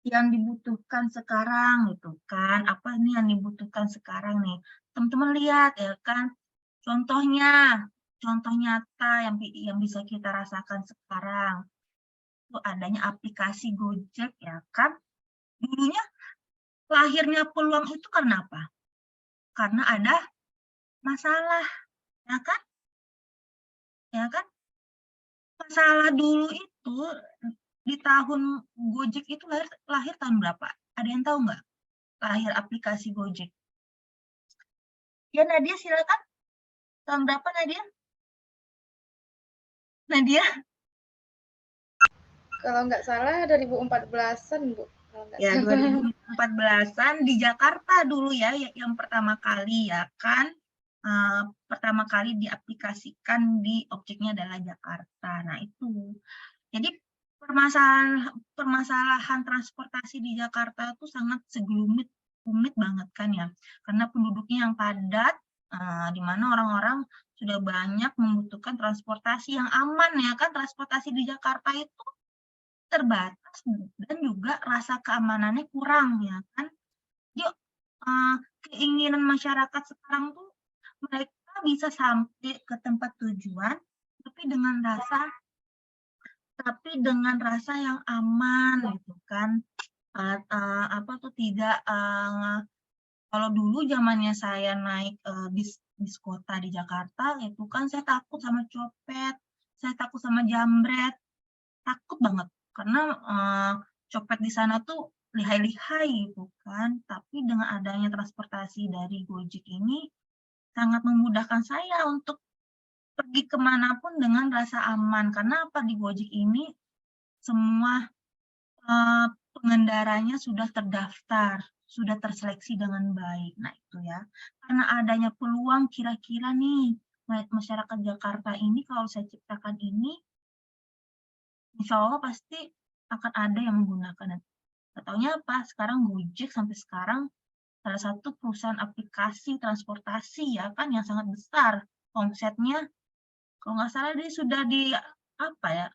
A: yang dibutuhkan sekarang gitu kan? Apa nih yang dibutuhkan sekarang nih? Teman-teman lihat ya kan, contoh nyata yang bisa kita rasakan sekarang itu adanya aplikasi Gojek, ya kan? Dulunya lahirnya peluang itu karena apa? Karena ada masalah, ya kan? Ya kan? Masalah dulu itu di tahun Gojek itu lahir tahun berapa? Ada yang tahu nggak? Lahir aplikasi Gojek. Ya, Nadia silakan. Tahun berapa, Nadia? Nadia?
E: Kalau nggak salah 2014-an, Bu.
A: Ya, 2014-an di Jakarta dulu ya, yang pertama kali, ya kan? Pertama kali diaplikasikan di objeknya adalah Jakarta. Nah, itu. Jadi permasalahan transportasi di Jakarta itu sangat rumit banget kan ya, karena penduduknya yang padat, di mana orang-orang sudah banyak membutuhkan transportasi yang aman ya kan. Transportasi di Jakarta itu terbatas dan juga rasa keamanannya kurang ya kan. Yuk, keinginan masyarakat sekarang tuh mereka bisa sampai ke tempat tujuan tapi dengan rasa yang aman gitu kan. Kalau dulu zamannya saya naik bis kota di Jakarta itu kan saya takut sama copet, saya takut sama jambret, takut banget karena copet di sana tuh lihai-lihai gitu kan. Tapi dengan adanya transportasi dari Gojek ini sangat memudahkan saya untuk pergi kemanapun dengan rasa aman. Karena apa, di Gojek ini semua pengendaranya sudah terdaftar, sudah terseleksi dengan baik. Nah itu ya, karena adanya peluang kira-kira nih masyarakat Jakarta ini kalau saya ciptakan ini, insya Allah pasti akan ada yang menggunakan. Nggak taunya apa, sekarang Gojek sampai sekarang salah satu perusahaan aplikasi transportasi ya kan yang sangat besar omsetnya. Kalau nggak salah dia sudah di apa ya?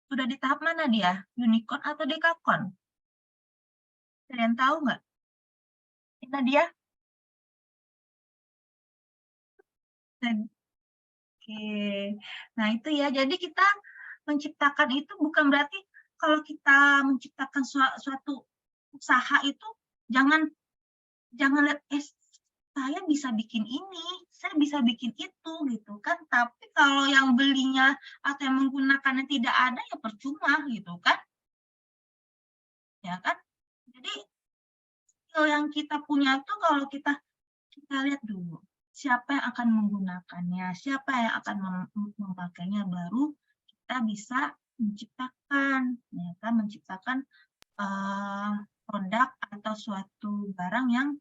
A: Sudah di tahap mana dia? Unicorn atau Dekakon? Kalian tahu nggak? Itu dia? Oke. Nah itu ya. Jadi kita menciptakan itu bukan berarti kalau kita menciptakan suatu usaha itu jangan lihat saya bisa bikin ini, saya bisa bikin itu gitu kan. Tapi kalau yang belinya atau yang menggunakannya tidak ada ya percuma gitu kan. Ya kan? Jadi skill yang kita punya tuh kalau kita lihat dulu siapa yang akan menggunakannya, siapa yang akan memakainya, baru kita bisa menciptakan, ya kan, menciptakan produk atau suatu barang yang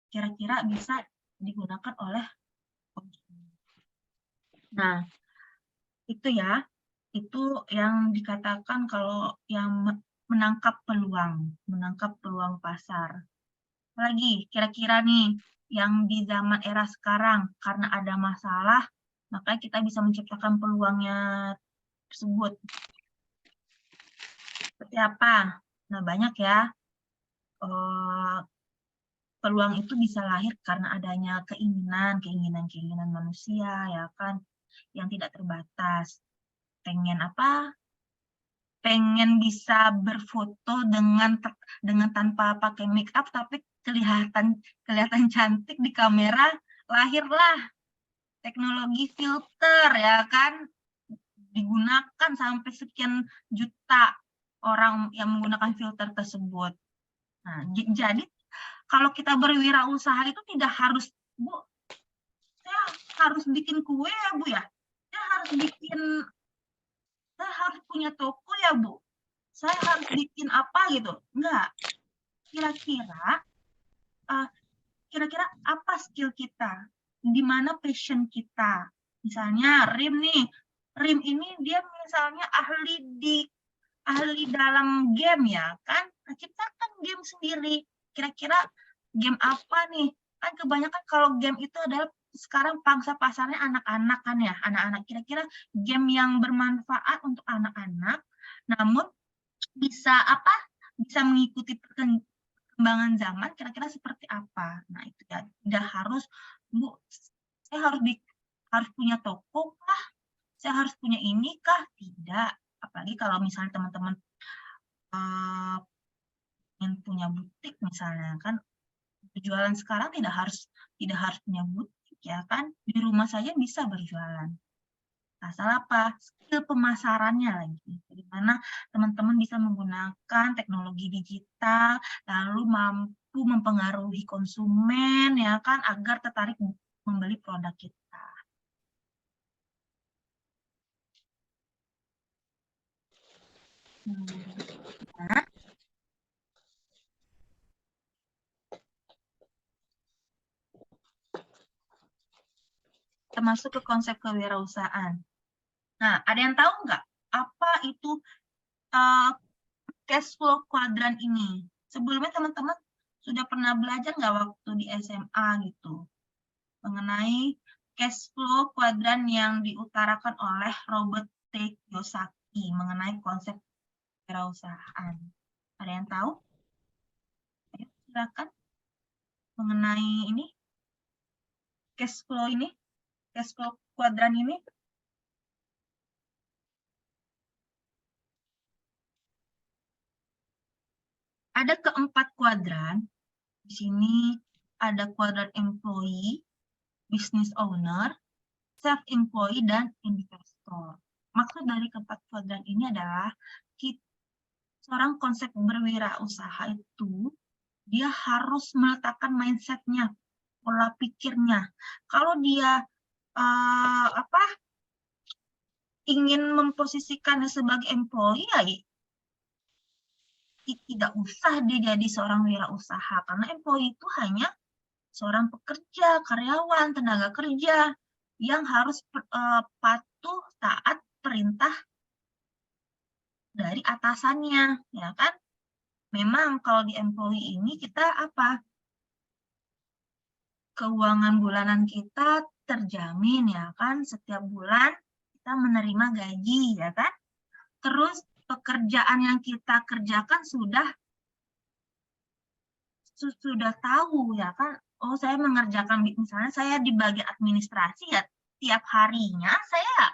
A: kira-kira bisa digunakan oleh konsumen. Nah, itu ya, itu yang dikatakan kalau yang menangkap peluang pasar. Lagi, kira-kira nih, yang di zaman era sekarang, karena ada masalah, maka kita bisa menciptakan peluangnya tersebut. Seperti apa? Nah, banyak ya. Peluang itu bisa lahir karena adanya keinginan manusia, ya kan, yang tidak terbatas. Pengen apa? Pengen bisa berfoto dengan tanpa pakai make up, tapi kelihatan cantik di kamera, lahirlah teknologi filter ya kan, digunakan sampai sekian juta orang yang menggunakan filter tersebut. Nah, jadi kalau kita berwirausaha itu tidak harus, Bu, saya harus bikin kue ya Bu ya, saya harus punya toko ya Bu, saya harus bikin apa gitu, enggak. Kira-kira apa skill kita, di mana passion kita. Misalnya Rim ini dia misalnya ahli dalam game ya kan, ciptakan game sendiri. Kira-kira game apa nih? Kan kebanyakan kalau game itu adalah sekarang pangsa pasarnya anak-anak kan ya, anak-anak. Kira-kira game yang bermanfaat untuk anak-anak, namun bisa mengikuti perkembangan zaman, kira-kira seperti apa. Nah itu ya, tidak harus, Bu, saya harus punya toko kah? Saya harus punya ini kah? Tidak. Apalagi kalau misalnya teman-teman ingin punya butik misalnya kan, berjualan sekarang tidak harus punya butik ya kan, di rumah saja bisa berjualan. Asal apa? Skill pemasarannya lagi. Bagaimana teman-teman bisa menggunakan teknologi digital, lalu mampu mempengaruhi konsumen ya kan, agar tertarik membeli produk kita. Nah, termasuk ke konsep kewirausahaan. Nah, ada yang tahu nggak apa itu cash flow kuadran ini. Sebelumnya teman-teman sudah pernah belajar nggak waktu di SMA gitu mengenai cash flow kuadran yang diutarakan oleh Robert T. Kiyosaki mengenai konsep kewirausahaan. Ada yang tahu? Ayo, silakan. Mengenai ini, cash flow kuadran ini. Ada keempat kuadran. Di sini ada kuadran employee, business owner, self-employed, dan investor. Maksud dari keempat kuadran ini adalah seorang konsep berwirausaha itu dia harus meletakkan mindset-nya, pola pikirnya. Kalau dia ingin memposisikannya sebagai employee, ya tidak usah dia jadi seorang wirausaha, karena employee itu hanya seorang pekerja, karyawan, tenaga kerja yang harus patuh taat perintah dari atasannya, ya kan? Memang kalau di employee ini kita keuangan bulanan kita terjamin, ya kan? Setiap bulan kita menerima gaji, ya kan? Terus pekerjaan yang kita kerjakan sudah tahu, ya kan? Oh, saya mengerjakan, misalnya saya di bagian administrasi, ya tiap harinya saya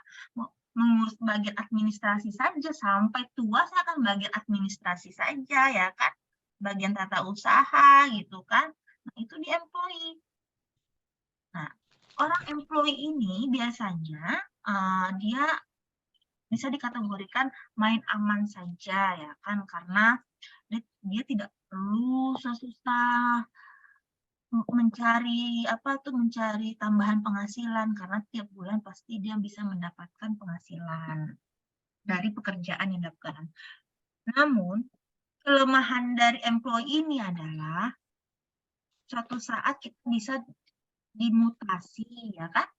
A: mengurus bagian administrasi saja, sampai tua saya akan bagian administrasi saja, ya kan? Bagian tata usaha gitu kan. Nah, itu di employee. Nah, orang employee ini biasanya dia bisa dikategorikan main aman saja, ya kan, karena dia tidak perlu susah mencari tambahan penghasilan, karena tiap bulan pasti dia bisa mendapatkan penghasilan dari pekerjaan yang dilakukan. Namun kelemahan dari employee ini adalah suatu saat kita bisa dimutasi, ya kan,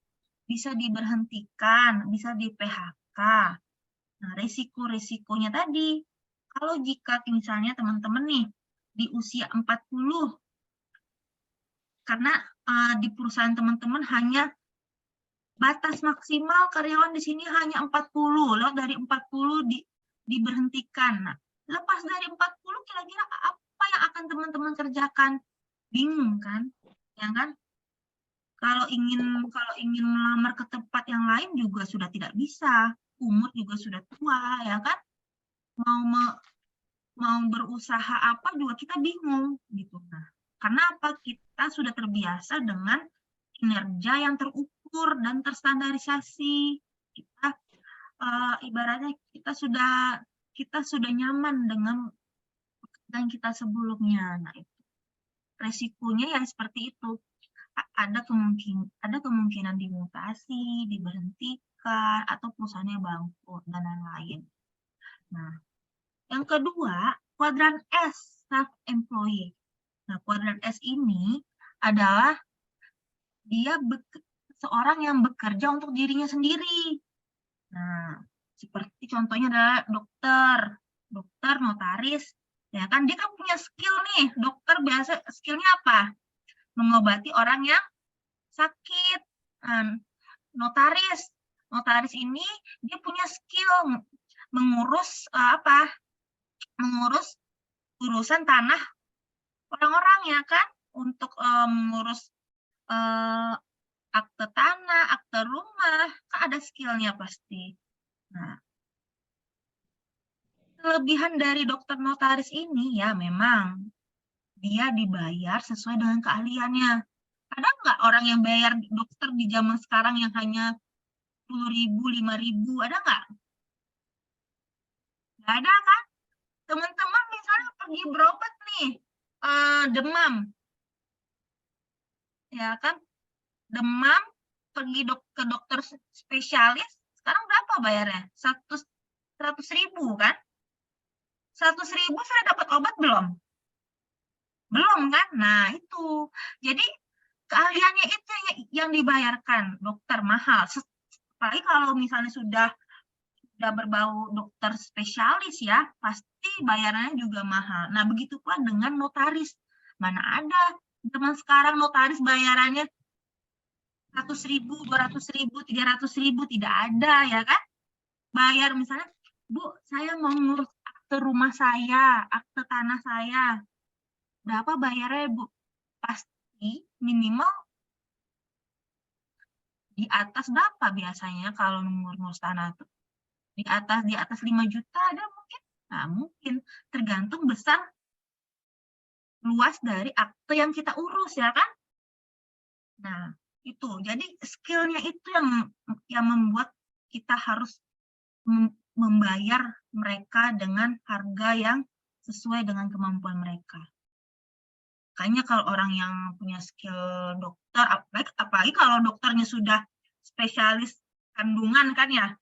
A: bisa diberhentikan, bisa di PHK. Nah, risiko-risikonya tadi, kalau jika misalnya teman-teman nih di usia 40, karena di perusahaan teman-teman hanya batas maksimal karyawan di sini hanya 40, lalu dari 40 diberhentikan. Nah, lepas dari 40 kira-kira apa yang akan teman-teman kerjakan? Bingung kan? Ya kan? Kalau ingin melamar ke tempat yang lain juga sudah tidak bisa. Umur juga sudah tua, ya kan? Mau berusaha apa juga kita bingung gitu. Nah, karena apa? Kita sudah terbiasa dengan kinerja yang terukur dan terstandarisasi. Kita ibaratnya kita sudah nyaman dengan pekerjaan kita sebelumnya. Nah, itu resikonya ya seperti itu. Ada kemungkinan dimutasi, diberhentikan, atau perusahaannya bangkrut dan lain-lain. Nah, yang kedua, kuadran S, self-employed. Nah, kuadran S ini adalah dia seorang yang bekerja untuk dirinya sendiri. Nah, seperti contohnya adalah dokter, notaris, ya kan, dia kan punya skill nih. Dokter biasa skillnya apa? Mengobati orang yang sakit. Notaris ini dia punya skill mengurus mengurus urusan tanah orang-orang, ya kan, untuk mengurus akte tanah, akte rumah, kan ada skillnya pasti. Nah, kelebihan dari dokter notaris ini ya memang dia dibayar sesuai dengan keahliannya. Ada nggak orang yang bayar dokter di zaman sekarang yang hanya 10.000, 5.000? Ada nggak? Nggak ada kan? Teman-teman misalnya pergi berobat nih, demam. Ya kan? Demam, pergi ke dokter spesialis, sekarang berapa bayarnya? 100.000 kan? 100.000 sudah dapat obat belum? Belum kan? Nah, itu. Jadi keahliannya itu yang dibayarkan dokter mahal. Apalagi kalau misalnya sudah udah berbau dokter spesialis ya, pasti bayarannya juga mahal. Nah, begitu pula dengan notaris. Mana ada zaman sekarang notaris bayarannya 100.000, 200.000, 300.000, tidak ada ya kan? Bayar misalnya, Bu, saya mau ngurus akte rumah saya, akte tanah saya. Berapa bayarnya, Bu? Pasti minimal di atas berapa biasanya kalau ngurus tanah itu? Di atas 5 juta ada mungkin? Nah, mungkin tergantung besar luas dari akte yang kita urus ya kan? Nah, itu. Jadi skillnya itu yang membuat kita harus membayar mereka dengan harga yang sesuai dengan kemampuan mereka. Makanya kalau orang yang punya skill dokter, apalagi kalau dokternya sudah spesialis kandungan kan ya,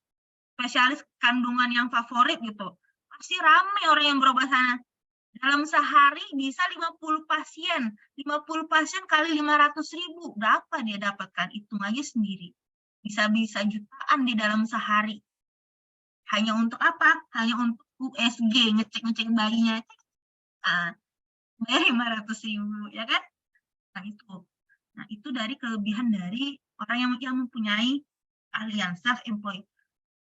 A: spesialis kandungan yang favorit gitu, pasti ramai orang yang berobat sana. Dalam sehari bisa 50 pasien kali 500.000, berapa dia dapatkan? Hitung aja sendiri. Bisa-bisa jutaan di dalam sehari. Hanya untuk apa? Hanya untuk USG, ngecek-ngecek bayinya. Bayar 500.000, ya kan? Nah, itu dari kelebihan dari orang yang mempunyai keahlian self-employed.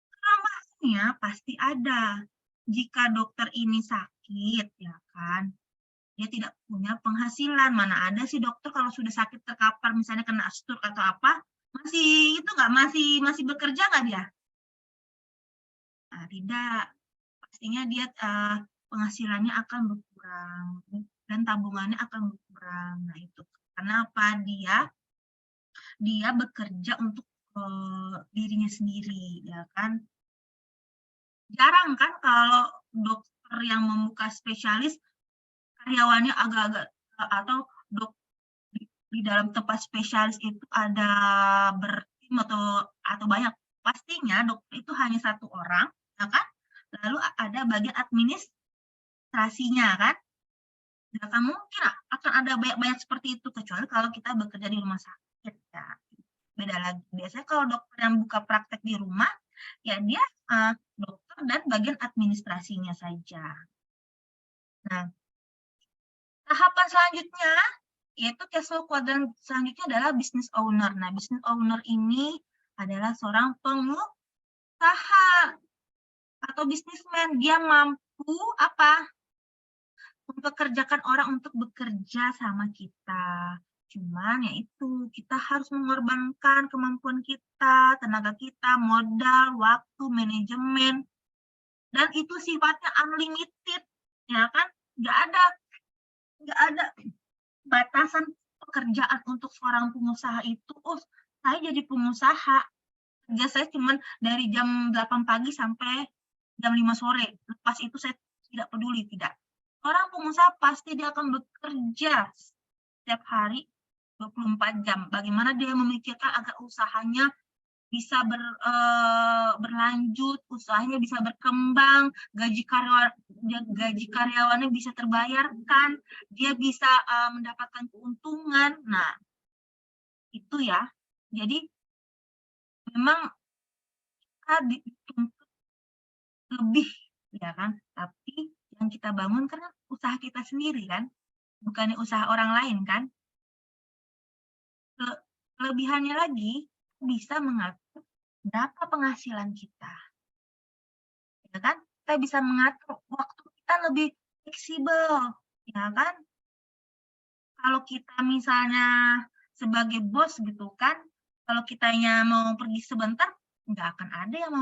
A: Kelemahannya pasti ada. Jika dokter ini sakit, ya kan, dia tidak punya penghasilan. Mana ada sih dokter kalau sudah sakit terkapar, misalnya kena stroke atau apa, masih bekerja nggak dia? Nah, tidak. Pastinya dia penghasilannya akan berkurang dan tabungannya akan berkurang. Nah, itu kenapa dia bekerja untuk dirinya sendiri, ya kan? Jarang kan kalau dokter yang membuka spesialis karyawannya agak-agak atau di dalam tempat spesialis itu ada bertim atau banyak. Pastinya dokter itu hanya satu orang, ya kan? Lalu ada bagian administrasinya kan? Tidak akan mungkin akan ada banyak seperti itu kecuali kalau kita bekerja di rumah sakit ya. Beda lagi. Biasanya kalau dokter yang buka praktek di rumah, ya dia dokter dan bagian administrasinya saja. Nah, tahapan selanjutnya yaitu cash flow quadrant selanjutnya adalah business owner. Nah, business owner ini adalah seorang pengusaha atau bisnismen. Dia mampu apa? Mempekerjakan orang untuk bekerja sama kita. Cuman ya itu, kita harus mengorbankan kemampuan kita, tenaga kita, modal, waktu, manajemen. Dan itu sifatnya unlimited, ya kan? Nggak ada batasan pekerjaan untuk seorang pengusaha itu. Oh, saya jadi pengusaha. Kerja saya cuma dari jam 8 pagi sampai jam 5 sore. Lepas itu saya tidak peduli, tidak. Orang pengusaha pasti dia akan bekerja setiap hari 24 jam. Bagaimana dia memikirkan agar usahanya bisa berlanjut, usahanya bisa berkembang, gaji karyawannya bisa terbayarkan, dia bisa mendapatkan keuntungan. Nah, itu ya. Jadi memang kita dituntut lebih, ya kan? Tapi yang kita bangun kan usaha kita sendiri kan, bukannya usaha orang lain kan. Kelebihannya lagi, bisa mengatur berapa penghasilan kita, ya kan? Kita bisa mengatur waktu kita lebih fleksibel, ya kan? Kalau kita misalnya sebagai bos gitu kan, kalau kitanya mau pergi sebentar, nggak akan ada yang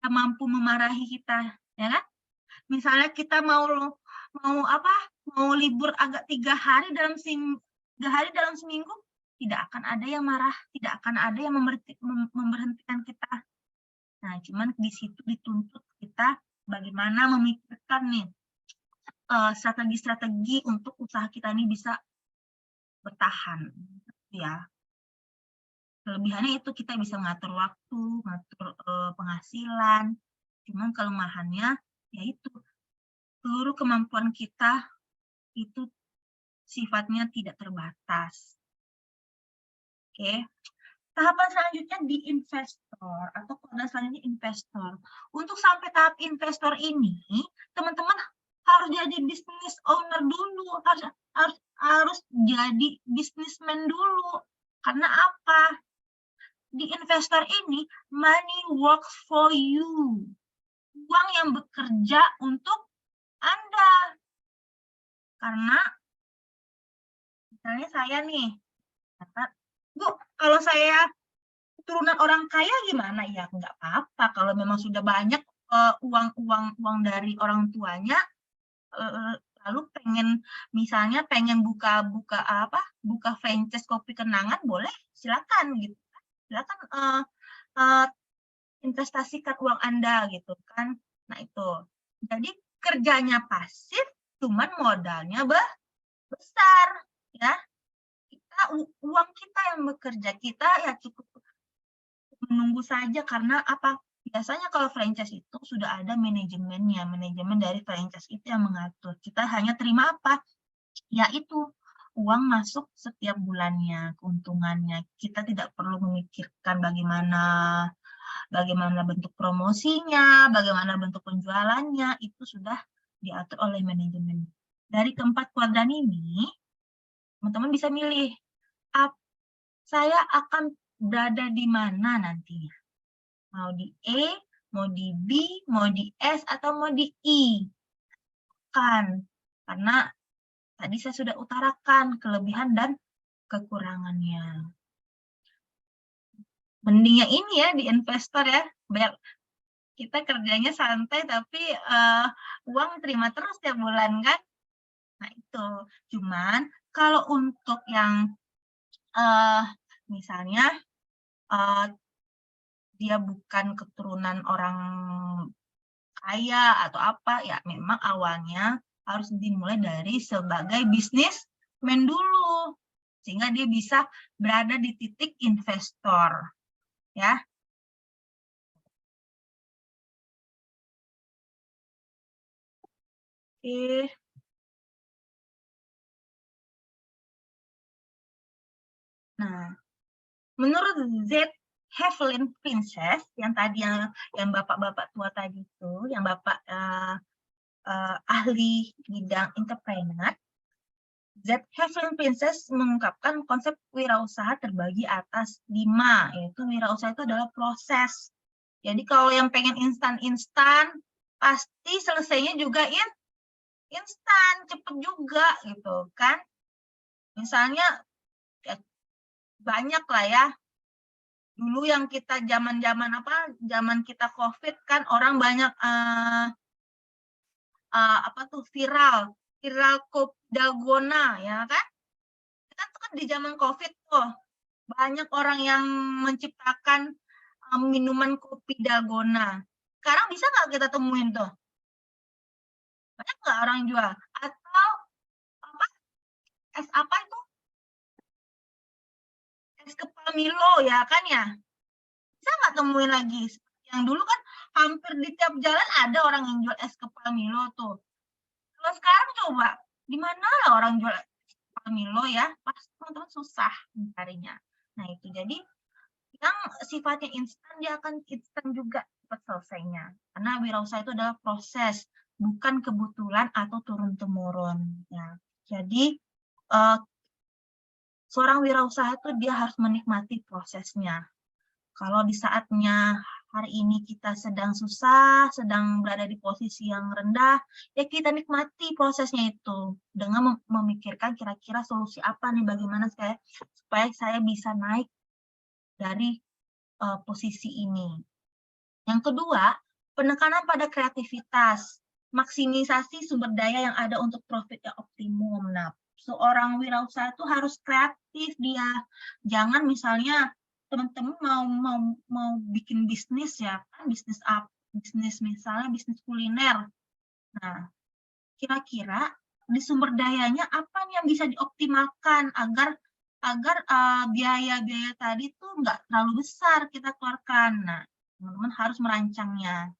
A: mampu memarahi kita, ya kan? Misalnya kita mau libur agak 3 hari dalam seminggu, tidak akan ada yang marah, tidak akan ada yang memberhentikan kita. Nah, cuman di situ dituntut kita bagaimana memikirkan nih strategi-strategi untuk usaha kita ini bisa bertahan, ya. Kelebihannya itu kita bisa mengatur waktu, mengatur penghasilan. Cuman kelemahannya yaitu seluruh kemampuan kita itu sifatnya tidak terbatas. Oke. Tahapan selanjutnya di investor atau koda selanjutnya investor. Untuk sampai tahap investor ini, teman-teman harus jadi business owner dulu, harus jadi businessman dulu. Karena apa? Di investor ini, money works for you. Uang yang bekerja untuk Anda. Karena misalnya saya nih, Bu, kalau saya turunan orang kaya gimana? Ya nggak apa-apa. Kalau memang sudah banyak uang dari orang tuanya, lalu misalnya pengen buka franchise kopi kenangan, boleh, silakan gitu. Silakan investasikan uang Anda gitu kan. Nah itu. Jadi kerjanya pasif, cuman modalnya besar ya. Uang kita yang bekerja, kita ya cukup menunggu saja. Karena apa? Biasanya kalau franchise itu sudah ada manajemennya, manajemen dari franchise itu yang mengatur. Kita hanya terima apa? Yaitu uang masuk setiap bulannya, keuntungannya. Kita tidak perlu memikirkan bagaimana bentuk promosinya, bagaimana bentuk penjualannya, itu sudah diatur oleh manajemen. Dari keempat kuadran ini, teman-teman bisa milih, saya akan berada di mana nantinya. Mau di E, mau di B, mau di S, atau mau di I. Karena tadi saya sudah utarakan kelebihan dan kekurangannya. Mendingnya ini ya di investor ya, biar kita kerjanya santai tapi uang terima terus tiap bulan kan. Nah itu. Cuman kalau untuk yang misalnya dia bukan keturunan orang kaya atau apa, ya memang awalnya harus dimulai dari sebagai bisnismen dulu, sehingga dia bisa berada di titik investor. Ya. Oke. Nah, menurut Z. Evelyn Princess, yang tadi yang bapak-bapak tua tadi itu, yang bapak ahli bidang entrepreneur, Z. Evelyn Princess mengungkapkan konsep wirausaha terbagi atas 5, yaitu wirausaha itu adalah proses. Jadi kalau yang pengen instan-instan, pasti selesainya juga instan, cepet juga gitu kan. Misalnya ya, banyak lah ya. Dulu yang kita zaman kita COVID kan, orang banyak viral kopi dalgona ya kan. Kita tuh kan di zaman COVID tuh banyak orang yang menciptakan minuman kopi dalgona. Sekarang bisa nggak kita temuin tuh? Banyak nggak orang jual? Atau es apa itu? Es kepal Milo ya kan ya? Bisa nggak temuin lagi? Yang dulu kan hampir di tiap jalan ada orang yang jual es kepal Milo tuh. Kalau sekarang coba, di mana lah orang jual es kepal Milo ya? Pasti teman-teman susah mencarinya. Nah itu, jadi yang sifatnya instan, dia akan instan juga cepat selesainya. Karena wirausaha itu adalah proses, bukan kebetulan atau turun-temurun. Ya. Jadi seorang wirausaha itu dia harus menikmati prosesnya. Kalau di saatnya hari ini kita sedang susah, sedang berada di posisi yang rendah, ya kita nikmati prosesnya itu dengan memikirkan kira-kira solusi apa nih, bagaimana supaya saya bisa naik dari posisi ini. Yang kedua, penekanan pada kreativitas, maksimisasi sumber daya yang ada untuk profit yang optimum. Nah, seorang wirausaha itu harus kreatif dia. Jangan misalnya teman-teman mau bikin bisnis ya, bisnis misalnya bisnis kuliner. Nah, kira-kira di sumber dayanya apa nih yang bisa dioptimalkan agar biaya-biaya tadi tuh nggak terlalu besar kita keluarkan. Nah, teman-teman harus merancangnya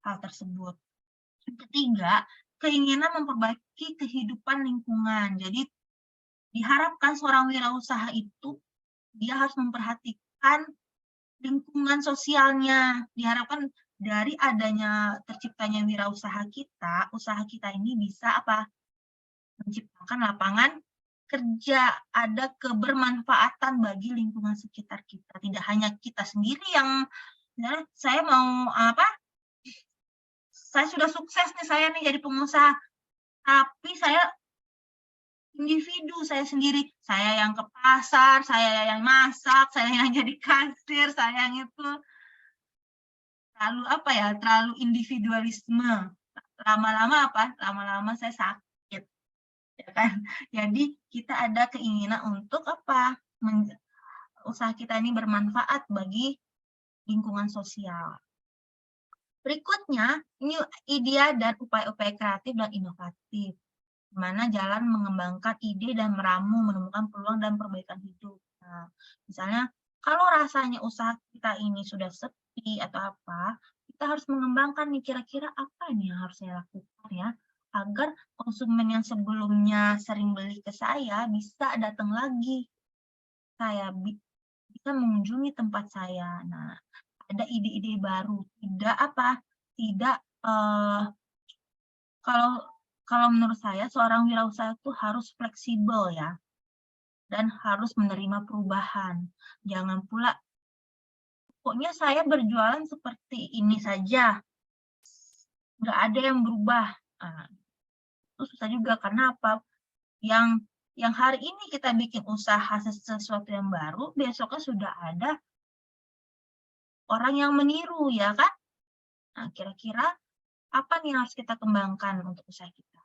A: hal tersebut. Yang ketiga, keinginan memperbaiki kehidupan lingkungan. Jadi diharapkan seorang wirausaha itu dia harus memperhatikan menciptakan lingkungan sosialnya. Diharapkan dari adanya terciptanya wirausaha kita, usaha kita ini bisa apa? Menciptakan lapangan kerja, ada kebermanfaatan bagi lingkungan sekitar kita. Tidak hanya kita sendiri yang, misalnya saya mau apa? Saya sudah sukses nih, saya nih jadi pengusaha, tapi saya individu, saya sendiri, saya yang ke pasar, saya yang masak, saya yang jadi kasir, saya yang itu terlalu apa ya, terlalu individualisme. Lama-lama apa? Lama-lama saya sakit, ya kan? Jadi kita ada keinginan untuk apa? Usaha kita ini bermanfaat bagi lingkungan sosial. Berikutnya, ini ide dan upaya-upaya kreatif dan inovatif. Di mana jalan mengembangkan ide dan meramu, menemukan peluang dan perbaikan hidup. Nah, misalnya, kalau rasanya usaha kita ini sudah sepi atau apa, kita harus mengembangkan nih, kira-kira apa nih yang harus saya lakukan ya, agar konsumen yang sebelumnya sering beli ke saya bisa datang lagi. Saya bisa mengunjungi tempat saya. Nah, ada ide-ide baru, tidak apa, tidak kalau menurut saya seorang wirausaha itu harus fleksibel ya, dan harus menerima perubahan. Jangan pula, pokoknya saya berjualan seperti ini saja, nggak ada yang berubah. Nah, itu susah juga, karena apa? Yang hari ini kita bikin usaha sesuatu yang baru, besoknya sudah ada orang yang meniru, ya kan? Nah, kira-kira apa nih yang harus kita kembangkan untuk usaha kita?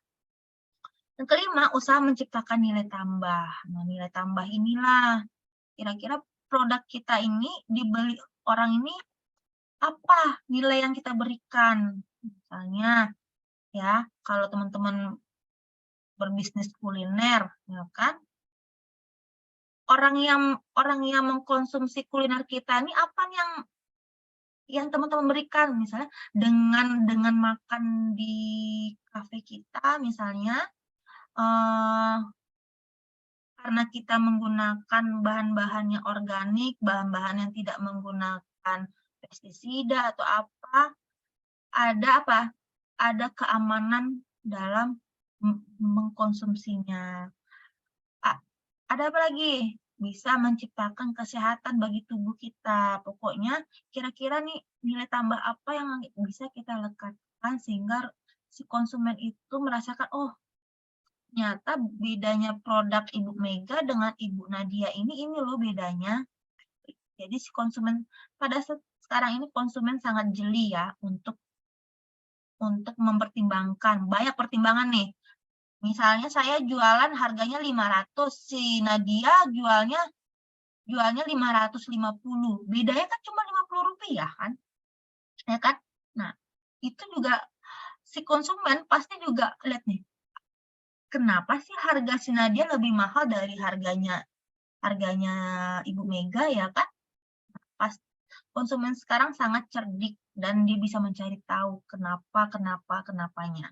A: Yang kelima, usaha menciptakan nilai tambah. Nah, nilai tambah inilah, kira-kira produk kita ini dibeli orang ini, apa nilai yang kita berikan? Misalnya, ya, kalau teman-teman berbisnis kuliner, ya kan? Orang yang mengkonsumsi kuliner kita ini apa nih yang teman-teman berikan, misalnya dengan makan di kafe kita misalnya, karena kita menggunakan bahan-bahan yang organik, bahan-bahan yang tidak menggunakan pestisida atau apa, ada keamanan dalam mengkonsumsinya. Ada apa lagi? Bisa menciptakan kesehatan bagi tubuh kita. Pokoknya kira-kira nih nilai tambah apa yang bisa kita lekatkan sehingga si konsumen itu merasakan, oh ternyata bedanya produk Ibu Mega dengan Ibu Nadia ini loh bedanya. Jadi si konsumen pada sekarang ini konsumen sangat jeli ya untuk mempertimbangkan, banyak pertimbangan nih. Misalnya saya jualan harganya 500, si Nadia jualnya 550. Bedanya kan cuma 50 rupiah kan? Ya kan? Nah, itu juga si konsumen pasti juga lihat nih. Kenapa sih harga si Nadia lebih mahal dari harganya Ibu Mega, ya kan? Pas konsumen sekarang sangat cerdik dan dia bisa mencari tahu kenapanya.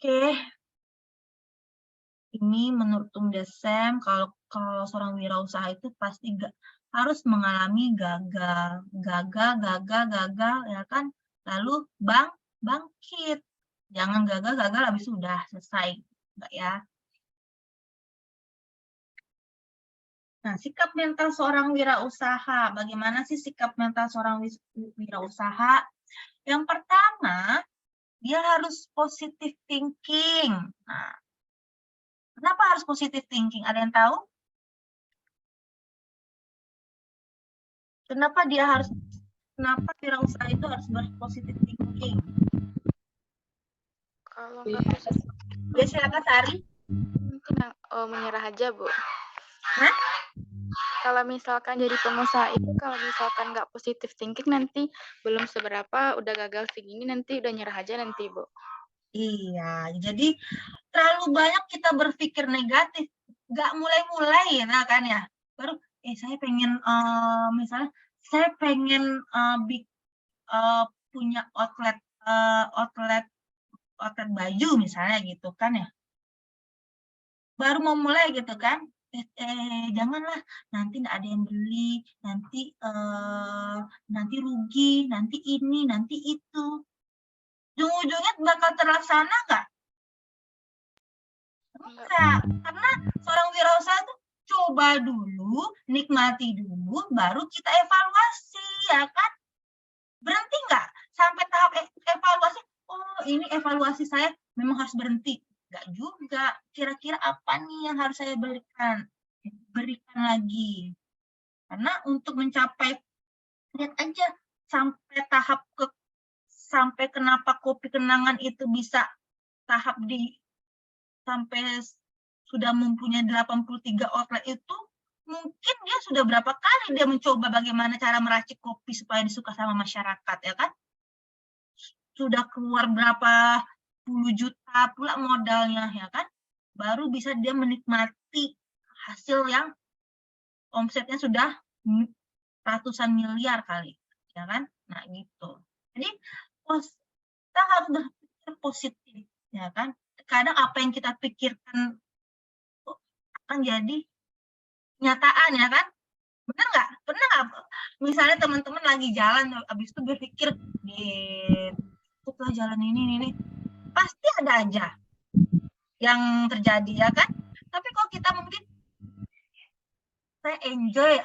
A: Oke, ini menurut Tung Desem, kalau seorang wirausaha itu pasti harus mengalami gagal, ya kan? Lalu bangkit. Jangan gagal habis sudah selesai, enggak ya? Nah, sikap mental seorang wirausaha. Bagaimana sih sikap mental seorang wirausaha? Yang pertama, dia harus positive thinking. Nah, kenapa harus positive thinking? Ada yang tahu? Kenapa wirausaha itu harus berpositive thinking?
E: Kalau
A: Ya, silakan Sari.
E: mungkin menyerah aja, Bu.
A: Hah?
E: Kalau misalkan jadi pengusaha itu, kalau misalkan nggak positif thinking, nanti belum seberapa, udah gagal segini, nanti udah nyerah aja nanti, Bu.
A: Iya, jadi terlalu banyak kita berpikir negatif, nggak mulai-mulai ya kan ya. Baru, saya pengen, misalnya, saya pengen punya outlet baju misalnya gitu kan ya. Baru mau mulai gitu kan, janganlah, nanti nggak ada yang beli, nanti rugi, nanti ini, nanti itu. Ujung-ujungnya bakal terlaksana nggak? Enggak, karena seorang wirausaha tuh coba dulu, nikmati dulu, baru kita evaluasi, ya kan? Berhenti nggak sampai tahap evaluasi? Oh, ini evaluasi saya memang harus berhenti. Nggak juga. Kira-kira apa nih yang harus saya berikan lagi? Karena untuk mencapai, lihat aja sampai kenapa kopi kenangan itu bisa tahap sampai sudah mempunyai 83 outlet itu, mungkin dia sudah berapa kali dia mencoba bagaimana cara meracik kopi supaya disuka sama masyarakat, ya kan? Sudah keluar berapa puluh juta pula modalnya, ya kan? Baru bisa dia menikmati hasil yang omsetnya sudah ratusan miliar kali, ya kan? Nah, gitu. Jadi, kita harus berpikir positif, ya kan? Kadang apa yang kita pikirkan akan jadi kenyataan, ya kan? Benar nggak? Pernah nggak? Misalnya teman-teman lagi jalan, habis itu berpikir, setelah jalan ini, pasti ada aja yang terjadi, ya kan? Tapi kalau kita mungkin, saya enjoy,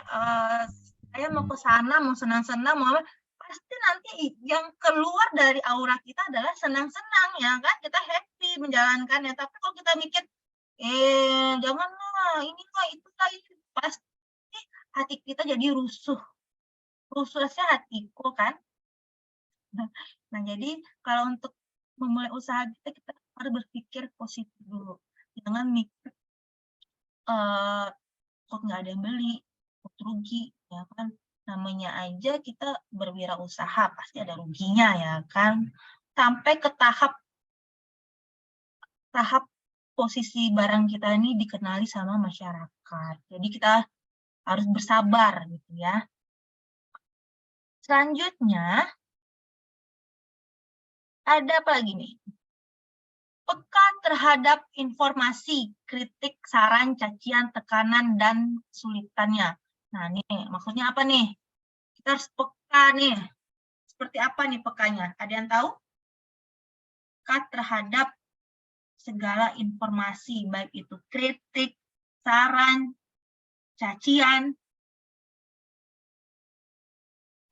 A: saya mau ke sana, mau senang-senang, mau apa, pasti nanti yang keluar dari aura kita adalah senang-senang, ya kan? Kita happy menjalankannya. Tapi kalau kita mikir, janganlah, ini lah, itu lah, pasti hati kita jadi rusuh. Rusuhnya hatiku, kan? Nah, jadi kalau untuk memulai usaha kita harus berpikir positif dulu. Jangan mikir, kok nggak ada yang beli, kok rugi, ya kan? Namanya aja kita berwirausaha, pasti ada ruginya, ya kan? Sampai ke tahap posisi barang kita ini dikenali sama masyarakat. Jadi kita harus bersabar, gitu ya. Selanjutnya, ada apa lagi nih? Peka terhadap informasi, kritik, saran, cacian, tekanan, dan kesulitannya. Nah, nih, maksudnya apa nih? Kita harus peka nih. Seperti apa nih pekanya? Ada yang tahu? Peka terhadap segala informasi, baik itu kritik, saran, cacian.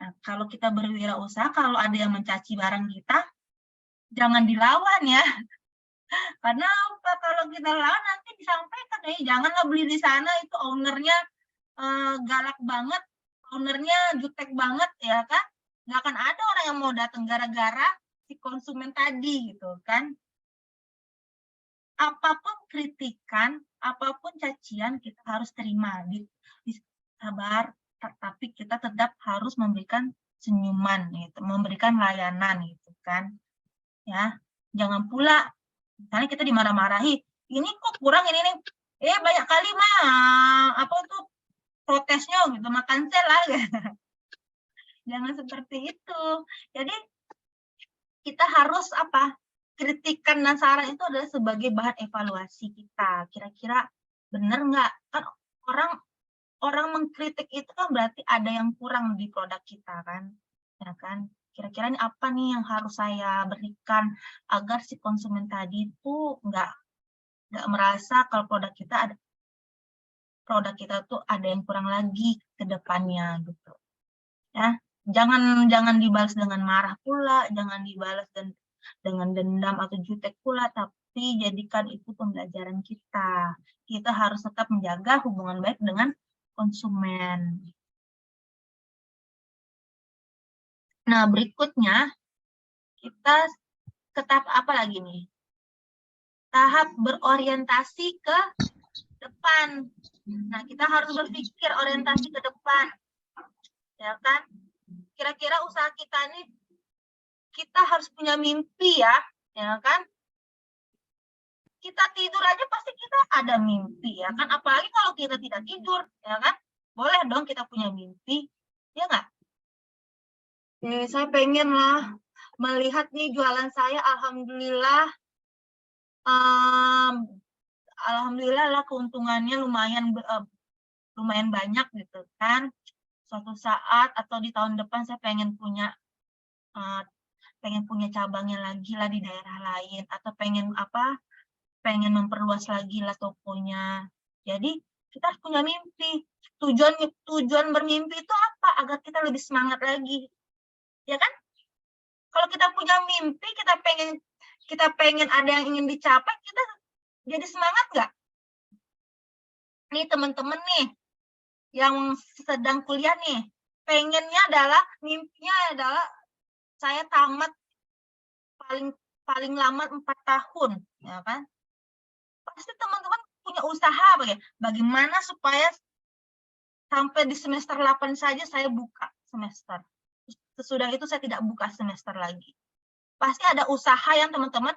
A: Nah, kalau kita berwirausaha, kalau ada yang mencaci barang kita, jangan dilawan, ya. Karena apa? Kalau kita lawan nanti disampaikan, janganlah beli di sana, itu ownernya galak banget, ownernya jutek banget, ya kan? Nggak akan ada orang yang mau datang gara-gara si konsumen tadi, gitu kan? Apapun kritikan, apapun cacian, kita harus terima, sabar, tapi kita tetap harus memberikan senyuman, gitu, memberikan layanan, gitu kan? Ya, jangan pula misalnya kita dimarah-marahi, ini kok kurang ini nih, banyak kali mah apa tuh protesnya gitu, makan sel lah. Jangan seperti itu. Jadi kita harus apa? Kritikan dan saran itu adalah sebagai bahan evaluasi kita. Kira-kira benar nggak? Kan orang mengkritik itu kan berarti ada yang kurang di produk kita, kan? Ya kan? Kira-kira ini apa nih yang harus saya berikan agar si konsumen tadi itu nggak merasa kalau produk kita tuh ada yang kurang lagi ke depannya, gitu. Ya, jangan dibalas dengan marah pula, jangan dibalas dengan dendam atau jutek pula, tapi jadikan itu pembelajaran kita. Kita harus tetap menjaga hubungan baik dengan konsumen. Nah, berikutnya kita ke tahap apa lagi nih? Tahap berorientasi ke depan. Nah, kita harus berpikir orientasi ke depan. Ya kan? Kira-kira usaha kita ini, kita harus punya mimpi, ya kan? Kita tidur aja pasti kita ada mimpi, ya kan? Apalagi kalau kita tidak tidur, ya kan? Boleh dong kita punya mimpi, ya nggak? Saya pengen lah melihat nih jualan saya, alhamdulillah alhamdulillah lah keuntungannya lumayan banyak gitu kan. Suatu saat atau di tahun depan saya pengen punya cabangnya lagi lah di daerah lain, atau pengen memperluas lagi lah tokonya. Jadi kita harus punya mimpi. Tujuan bermimpi itu apa? Agar kita lebih semangat lagi, ya kan? Kalau kita punya mimpi, kita pengen ada yang ingin dicapai, kita jadi semangat nggak? Nih teman-teman nih, yang sedang kuliah nih, mimpinya adalah saya tamat paling lama 4 tahun, ya kan? Pasti teman-teman punya usaha bagaimana supaya sampai di semester 8 saja saya buka semester. Sesudah itu saya tidak buka semester lagi. Pasti ada usaha yang teman-teman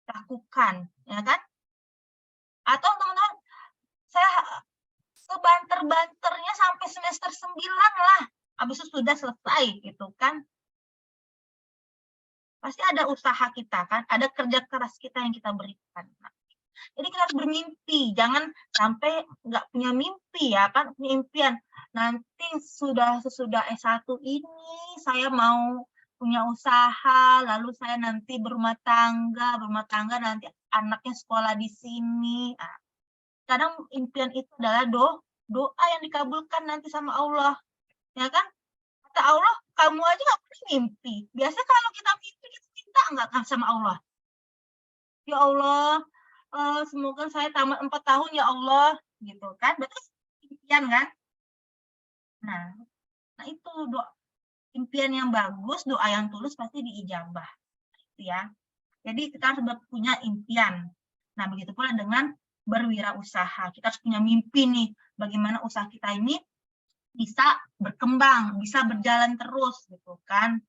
A: lakukan, ya kan? Atau teman-teman, saya sebanter-banternya sampai semester 9 lah, habis itu sudah selesai gitu kan. Pasti ada usaha kita kan, ada kerja keras kita yang kita berikan. Jadi kita harus bermimpi, jangan sampai nggak punya mimpi ya kan, punya impian. Nanti sesudah S1 ini saya mau punya usaha, lalu saya nanti berumah tangga nanti anaknya sekolah di sini. Nah, kadang impian itu adalah doa yang dikabulkan nanti sama Allah, ya kan? Kata Allah, kamu aja nggak pernah mimpi. Biasanya kalau kita mimpi, kita minta nggak sama Allah? Ya Allah, semoga saya tamat 4 tahun ya Allah, gitu kan? Berarti impian kan? Nah itu impian yang bagus, doa yang tulus pasti diijabah, gitu ya. Jadi kita harus punya impian. Nah begitu pula dengan berwirausaha. Kita harus punya mimpi nih, bagaimana usaha kita ini bisa berkembang, bisa berjalan terus, gitu kan?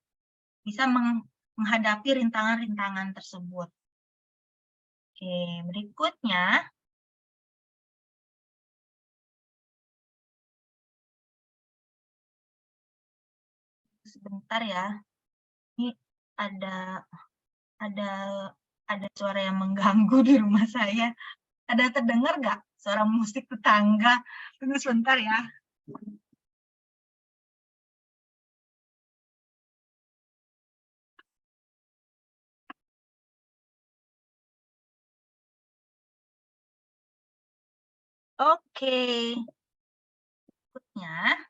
A: Bisa menghadapi rintangan-rintangan tersebut. Oke, berikutnya. Sebentar ya. Ini ada suara yang mengganggu di rumah saya. Ada terdengar nggak suara musik tetangga? Tunggu sebentar ya. Oke. Berikutnya.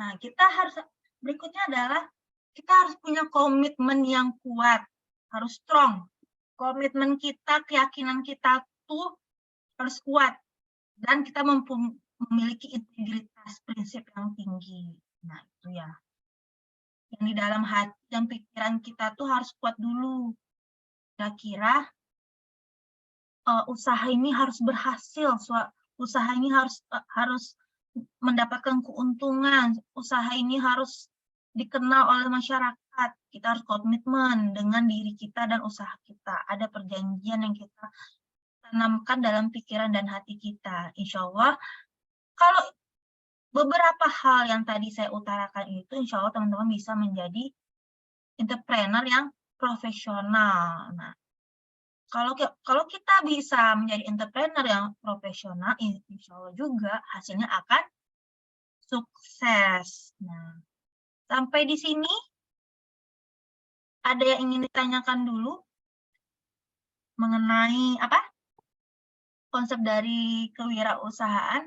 A: Nah, berikutnya adalah kita harus punya komitmen yang kuat, harus strong. Komitmen kita, keyakinan kita tuh harus kuat, dan kita memiliki integritas prinsip yang tinggi. Nah, itu ya. Yang di dalam hati dan pikiran kita tuh harus kuat dulu. Kira-kira usaha ini harus berhasil, usaha ini harus mendapatkan keuntungan, usaha ini harus dikenal oleh masyarakat. Kita harus komitmen dengan diri kita dan usaha kita. Ada perjanjian yang kita tanamkan dalam pikiran dan hati kita. Insya Allah, kalau beberapa hal yang tadi saya utarakan itu, insya Allah teman-teman bisa menjadi entrepreneur yang profesional. Nah, kalau kita bisa menjadi entrepreneur yang profesional, insya Allah juga hasilnya akan sukses. Nah, sampai di sini ada yang ingin ditanyakan dulu mengenai apa? Konsep dari kewirausahaan.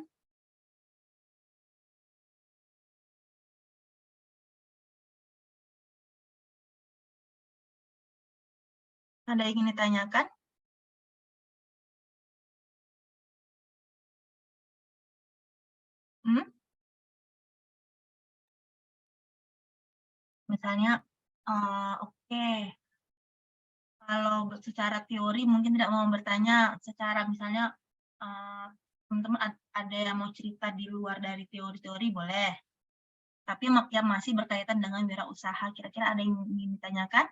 A: Ada yang ingin ditanyakan? Misalnya, oke. Kalau secara teori mungkin tidak mau bertanya, secara misalnya teman-teman ada yang mau cerita di luar dari teori-teori boleh. Tapi yang masih berkaitan dengan wirausaha, kira-kira ada yang ingin ditanyakan?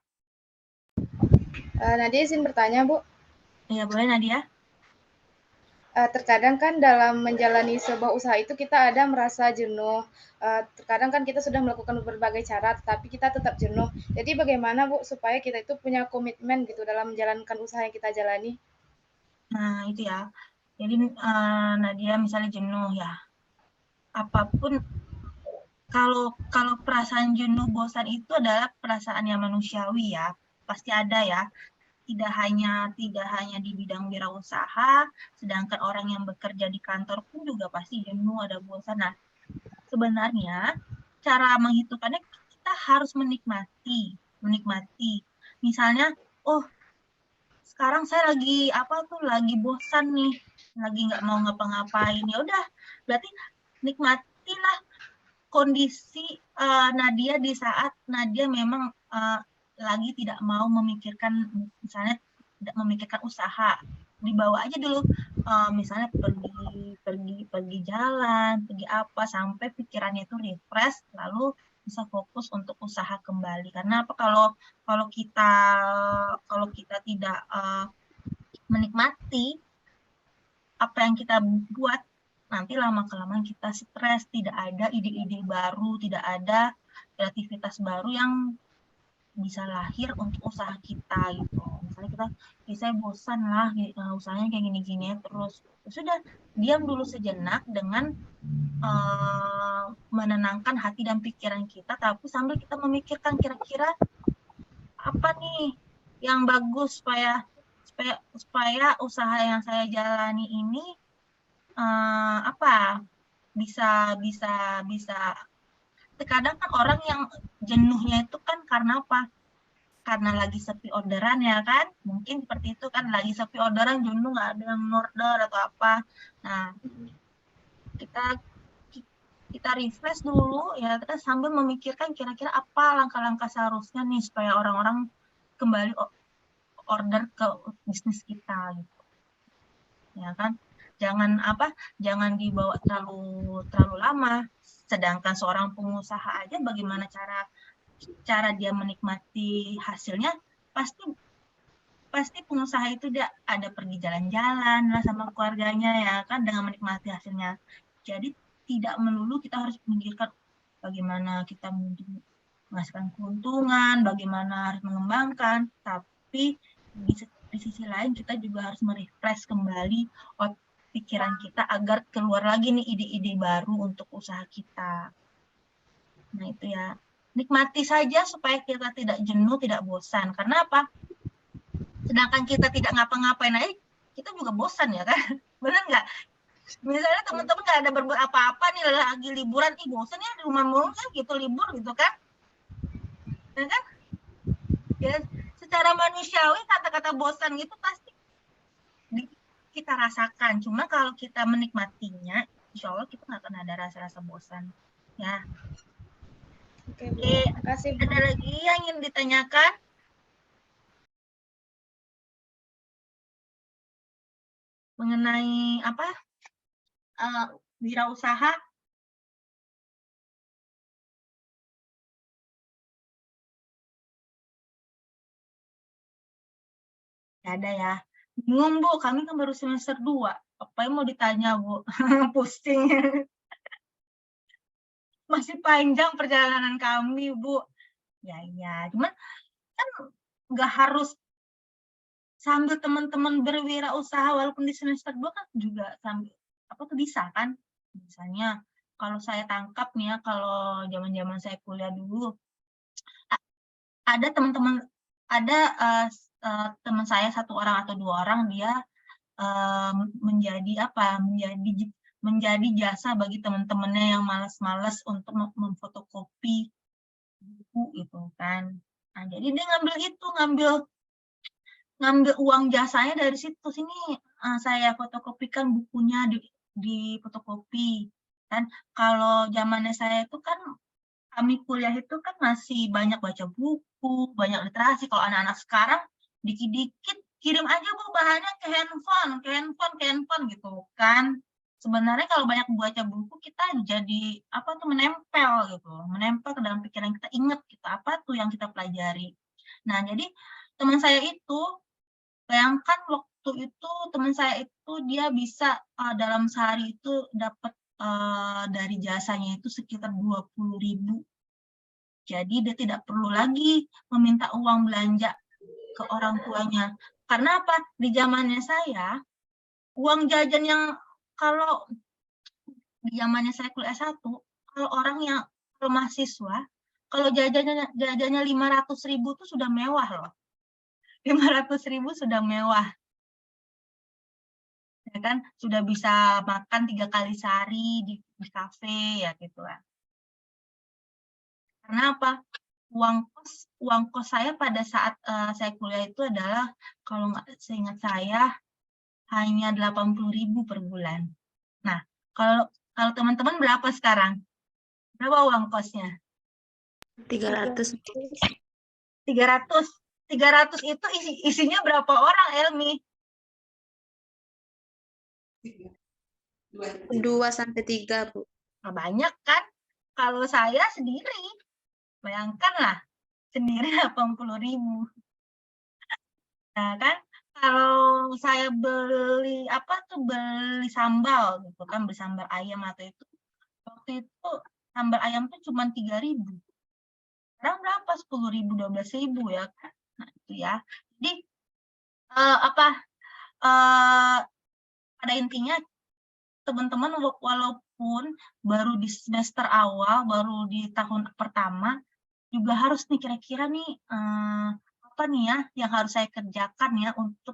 E: Nadia izin bertanya, Bu.
A: Iya, boleh Nadia.
E: terkadang kan dalam menjalani sebuah usaha itu kita ada merasa jenuh. Terkadang kan kita sudah melakukan berbagai cara, tetapi kita tetap jenuh. Jadi bagaimana Bu supaya kita itu punya komitmen gitu dalam menjalankan usaha yang kita jalani?
A: Nah, itu ya. Jadi Nadia misalnya jenuh ya. Apapun kalau perasaan jenuh, bosan itu adalah perasaan yang manusiawi ya. Pasti ada ya. Tidak hanya di bidang wirausaha, sedangkan orang yang bekerja di kantor pun juga pasti jenuh, ada bosan. Nah, sebenarnya cara menghitungkannya kita harus menikmati. Misalnya, oh sekarang saya lagi bosan nih, lagi nggak mau ngapa-ngapain. Ya udah, berarti nikmatilah kondisi Nadia di saat Nadia memang lagi tidak mau memikirkan, misalnya tidak memikirkan usaha, dibawa aja dulu, misalnya pergi jalan, pergi apa, sampai pikirannya itu refresh, lalu bisa fokus untuk usaha kembali. Karena apa, kalau kita tidak menikmati apa yang kita buat, nanti lama-kelamaan kita stres, tidak ada ide-ide baru, tidak ada kreativitas baru yang bisa lahir untuk usaha kita gitu. Misalnya saya bosan lah, usahanya kayak gini-gini terus. Sudah, diam dulu sejenak dengan menenangkan hati dan pikiran kita, tapi sambil kita memikirkan kira-kira apa nih yang bagus supaya usaha yang saya jalani ini bisa terkadang kan orang yang jenuhnya itu kan karena apa? Karena lagi sepi orderan ya kan? Mungkin seperti itu kan, lagi sepi orderan, jenuh nggak ada yang order atau apa. Nah, kita refresh dulu ya, kita sambil memikirkan kira-kira apa langkah-langkah seharusnya nih supaya orang-orang kembali order ke bisnis kita gitu. Ya kan? Jangan dibawa terlalu lama. Sedangkan seorang pengusaha aja bagaimana cara dia menikmati hasilnya, pasti pengusaha itu dia ada pergi jalan-jalan lah sama keluarganya ya kan, dengan menikmati hasilnya. Jadi tidak melulu kita harus memikirkan bagaimana kita menghasilkan keuntungan, bagaimana harus mengembangkan, tapi di sisi lain kita juga harus merefresh kembali pikiran kita agar keluar lagi nih ide-ide baru untuk usaha kita. Nah itu ya, nikmati saja supaya kita tidak jenuh, tidak bosan. Karena apa? Sedangkan kita tidak ngapa-ngapain aja, kita juga bosan ya kan? Benar nggak? Misalnya teman-teman nggak ada berbuat apa-apa nih, lagi liburan, bosan ya di rumah mulu kan gitu, libur gitu kan? Ya kan? Ya, secara manusiawi kata-kata bosan gitu pasti kita rasakan. Cuma kalau kita menikmatinya, insya Allah kita nggak akan ada rasa-rasa bosan. Ya.
E: Oke, terima kasih.
A: Ada lagi yang ingin ditanyakan? Mengenai apa? Wirausaha? Gak ada ya. Bingung Bu, kami kan baru semester 2. Apa yang mau ditanya Bu? Pusing. Masih panjang perjalanan kami Bu. Ya. Cuman kan nggak harus sambil teman-teman berwirausaha, walaupun di semester 2 kan juga sambil bisa kan. Misalnya kalau saya tangkap nih ya, kalau zaman-zaman saya kuliah dulu, ada teman-teman, teman saya 1 orang atau 2 orang, dia menjadi jasa bagi teman-temannya yang malas-malas untuk memfotokopi buku gitu kan. Nah, jadi dia ngambil uang jasanya dari situ. Sini saya fotokopikan bukunya, di fotokopi kan. Kalau zamannya saya itu kan, kami kuliah itu kan masih banyak baca buku, banyak literasi. Kalau anak-anak sekarang dikit-dikit kirim aja Bu bahannya ke handphone gitu kan. Sebenarnya kalau banyak baca buku, kita jadi menempel ke dalam pikiran kita, ingat kita apa tuh yang kita pelajari. Nah, jadi teman saya itu, bayangkan waktu itu teman saya itu dia bisa dalam sehari itu dapat dari jasanya itu sekitar 20.000. Jadi dia tidak perlu lagi meminta uang belanja ke orang tuanya. Karena apa? Di zamannya saya, uang jajan yang kalau di zamannya saya kuliah S1, kalau mahasiswa, kalau jajannya 500.000 itu sudah mewah loh. 500.000 sudah mewah. Ya kan? Sudah bisa makan 3 kali sehari di kafe ya gitu kan. Karena apa? Uang kos saya pada saat saya kuliah itu adalah, kalau nggak seingat saya, hanya 80.000 per bulan. Nah, kalau teman-teman berapa sekarang? Berapa uang kosnya?
C: 300.
A: 300 itu isinya berapa orang, Elmi?
C: 2-3, Bu.
A: Nah, banyak kan? Kalau saya sendiri, bayangkanlah, sendiri 80.000. Nah kan, kalau saya beli beli sambal gitu kan, beli sambal ayam atau itu, waktu itu sambal ayam tuh cuma 3.000. Sekarang berapa? 10.000, 12.000 ya kan? Nah itu ya. Jadi pada intinya teman-teman walaupun baru di semester awal, baru di tahun pertama, juga harus nih kira-kira nih apa nih ya yang harus saya kerjakan ya untuk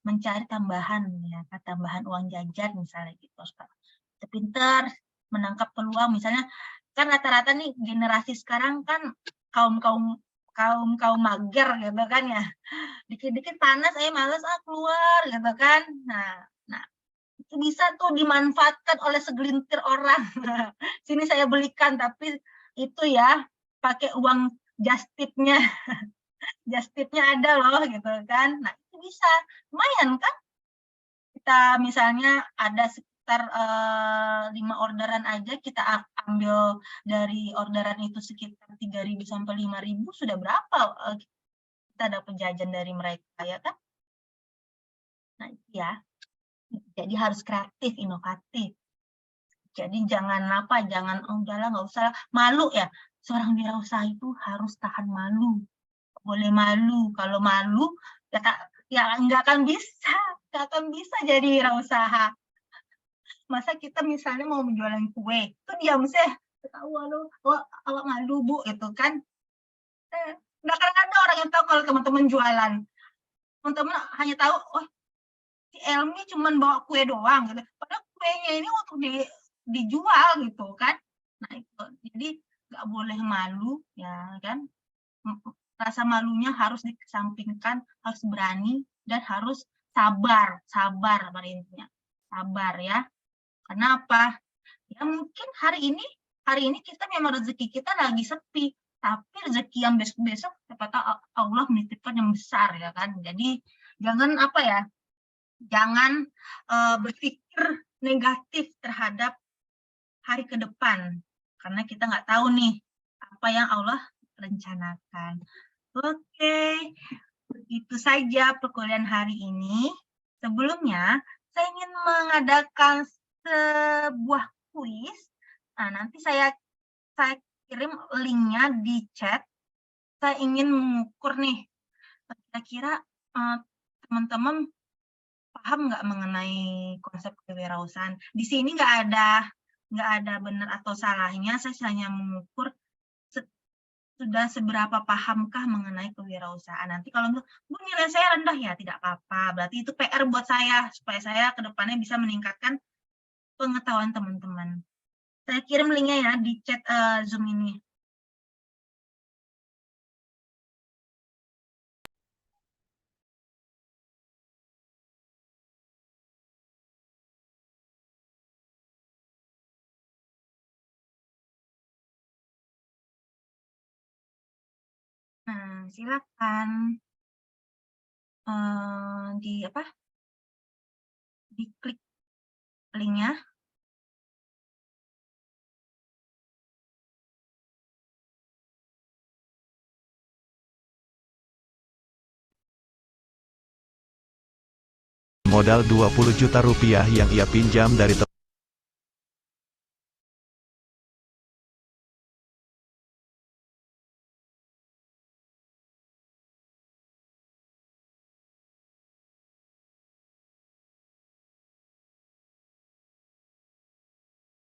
A: mencari tambahan uang jajan misalnya gitu. Kita pintar menangkap peluang, misalnya kan rata-rata nih generasi sekarang kan kaum mager gitu kan ya, dikit-dikit panas males keluar gitu kan. Nah itu bisa tuh dimanfaatkan oleh segelintir orang. Sini saya belikan, tapi itu ya pakai uang just tip-nya. Just tip-nya ada loh gitu kan. Nah itu bisa, lumayan kan. Kita misalnya ada sekitar 5 orderan aja, kita ambil dari orderan itu sekitar 3.000 sampai 5.000, sudah berapa kita dapat jajan dari mereka ya kan. Nah itu ya. Jadi harus kreatif, inovatif. Jadi jangan udahlah nggak usah malu ya. Seorang wirausaha itu harus tahan malu. Boleh malu. Kalau malu ya nggak akan bisa jadi wirausaha. Masa kita misalnya mau menjualan kue, itu diam sih. Awak malu Bu, itu kan. Nggak akan ada orang yang tahu kalau teman-teman jualan. Teman-teman hanya tahu, oh si Elmi cuma bawa kue doang gitu. Padahal kuenya ini untuk dijual gitu kan. Nah itu, jadi nggak boleh malu ya kan. Rasa malunya harus dikesampingkan, harus berani dan harus sabar pada intinya. Sabar ya. Kenapa? Ya mungkin hari ini kita memang rezeki kita lagi sepi, tapi rezeki yang besok-besok siapa tahu Allah menitipkan yang besar ya kan. Jadi jangan jangan berpikir negatif terhadap hari ke depan, karena kita nggak tahu nih apa yang Allah rencanakan. Oke, begitu saja perkuliahan hari ini. Sebelumnya, saya ingin mengadakan sebuah kuis. Nah, nanti saya kirim linknya di chat. Saya ingin mengukur nih, kira-kira teman-teman paham nggak mengenai konsep kewirausahaan. Di sini nggak ada benar atau salahnya, saya hanya mengukur sudah seberapa pahamkah mengenai kewirausahaan. Nanti kalau Bu nilai saya rendah ya tidak apa-apa, berarti itu PR buat saya, supaya saya ke depannya bisa meningkatkan pengetahuan teman-teman. Saya kirim linknya ya di chat Zoom ini. Nah, silakan diklik linknya.
I: modal 20 juta rupiah yang ia pinjam dari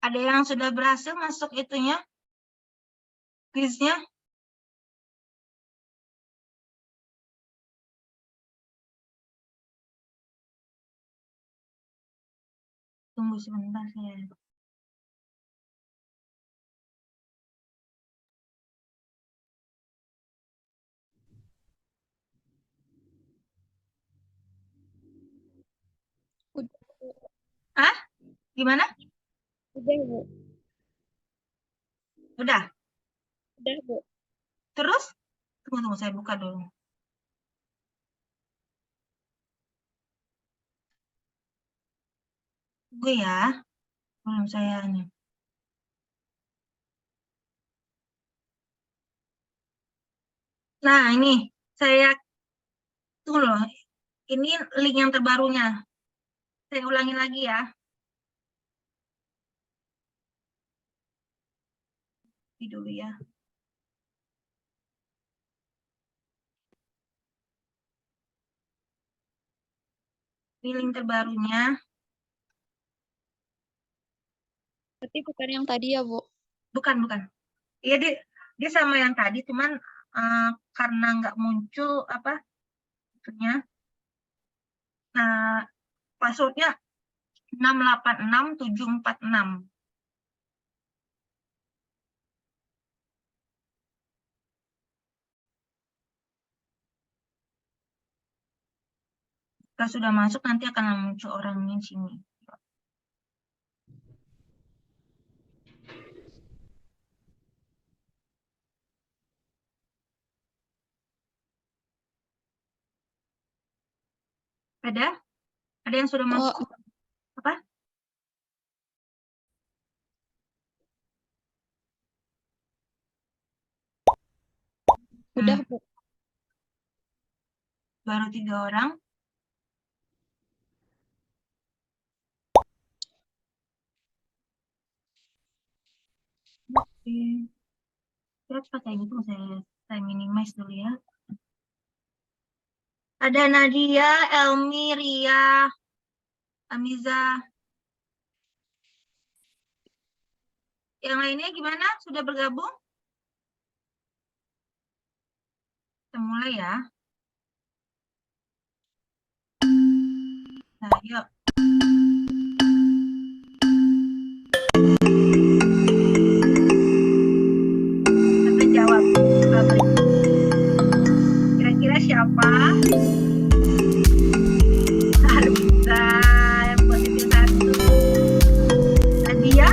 A: Ada yang sudah berhasil masuk itunya? Kuisnya? Tunggu sebentar ya. Hah? Gimana?
H: Udah, Bu.
A: Udah?
H: Udah, Bu.
A: Terus? Tunggu, saya buka dulu. Tunggu ya. Belum saya ini. Nah, ini saya tunggu loh. Ini link yang terbarunya. Saya ulangi lagi ya. Ini dulu ya. Ini link terbarunya.
D: Berarti bukan yang tadi ya, Bu?
A: Bukan. Iya, dia sama yang tadi, cuman karena nggak muncul apa itunya. Nah, passwordnya 686746. Kalau sudah masuk nanti akan muncul orangnya di sini. Ada? Ada yang sudah masuk? Apa?
D: Udah, Bu.
A: Baru 3 orang. Oke. Saya pakai gitu, saya minimize dulu ya. Ada Nadia, Elmi, Ria, Amiza. Yang lainnya gimana? Sudah bergabung? Kita mulai ya. Nah, yuk. Kita jawab. Kira-kira siapa? Alhamdulillah, yang positif 1. Nadia?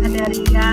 A: Ada Ria.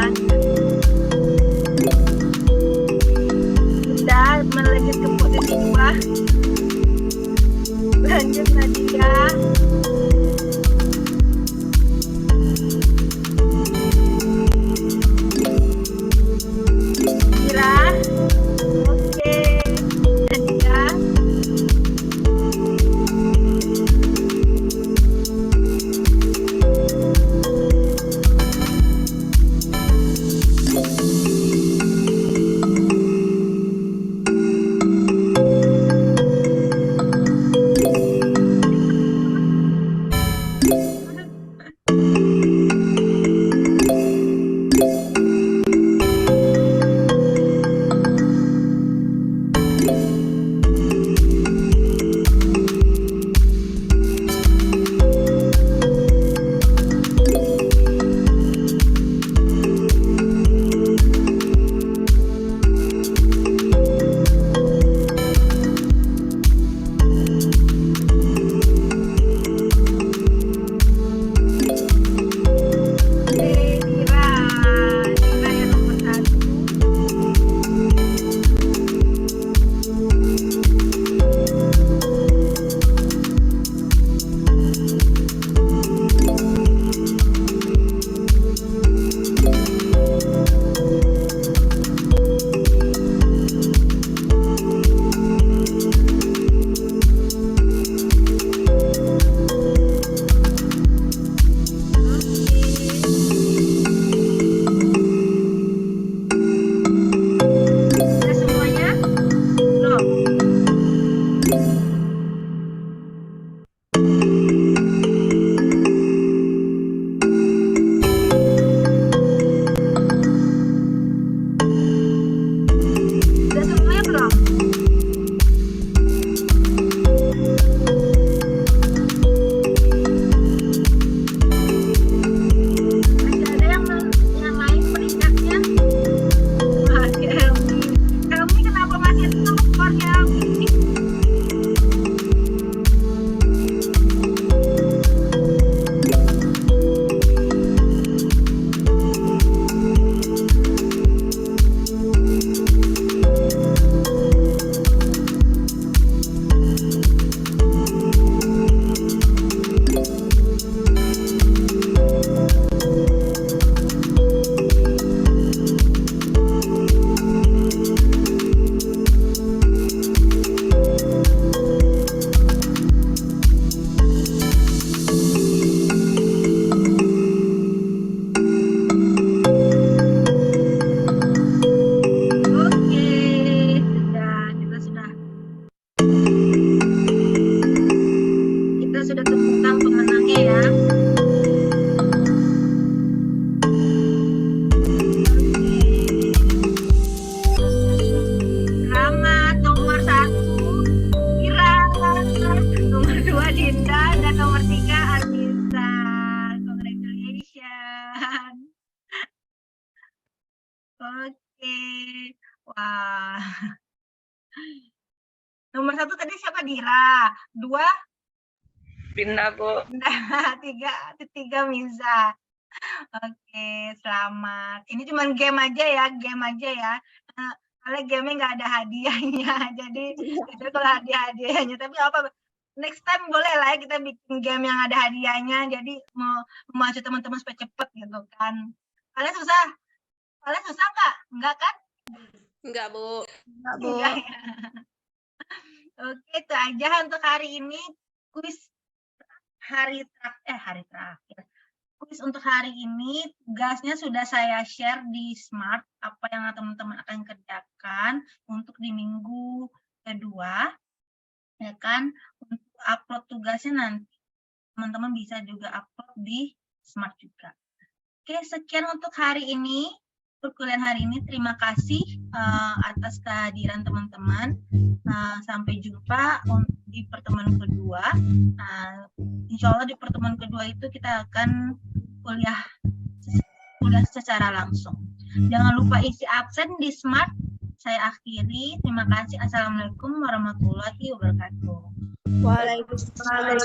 A: Oke. Wah. Nomor 1 tadi siapa, Dira? 2?
F: Pindah, Bu.
A: Nah, 3 Miza. Oke, selamat. Ini cuma game aja ya. Soalnya game-nya nggak ada hadiahnya. Jadi kalau hadiahnya, tapi apa? Next time boleh lah ya kita bikin game yang ada hadiahnya. Jadi mau memacu teman-teman supaya cepet gitu kan. Kalian susah nggak? Enggak kan?
F: Enggak, Bu.
A: Enggak ya. Oke, itu aja untuk hari ini. Kuis hari terakhir. Kuis untuk hari ini, tugasnya sudah saya share di Smart, apa yang teman-teman akan kerjakan untuk di minggu kedua, ya kan? Untuk upload tugasnya nanti, teman-teman bisa juga upload di Smart juga. Oke, sekian untuk hari ini, perkuliahan hari ini. Terima kasih atas kehadiran teman-teman. Sampai jumpa di pertemuan kedua. Insya Allah di pertemuan kedua itu kita akan kuliah secara langsung. Jangan lupa isi absen di Smart. Saya akhiri. Terima kasih. Assalamualaikum warahmatullahi wabarakatuh.
C: Waalaikumsalam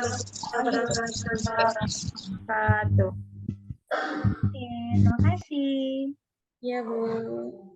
C: warahmatullahi wabarakatuh.
A: Oke, terima kasih.
C: Iya, Bu.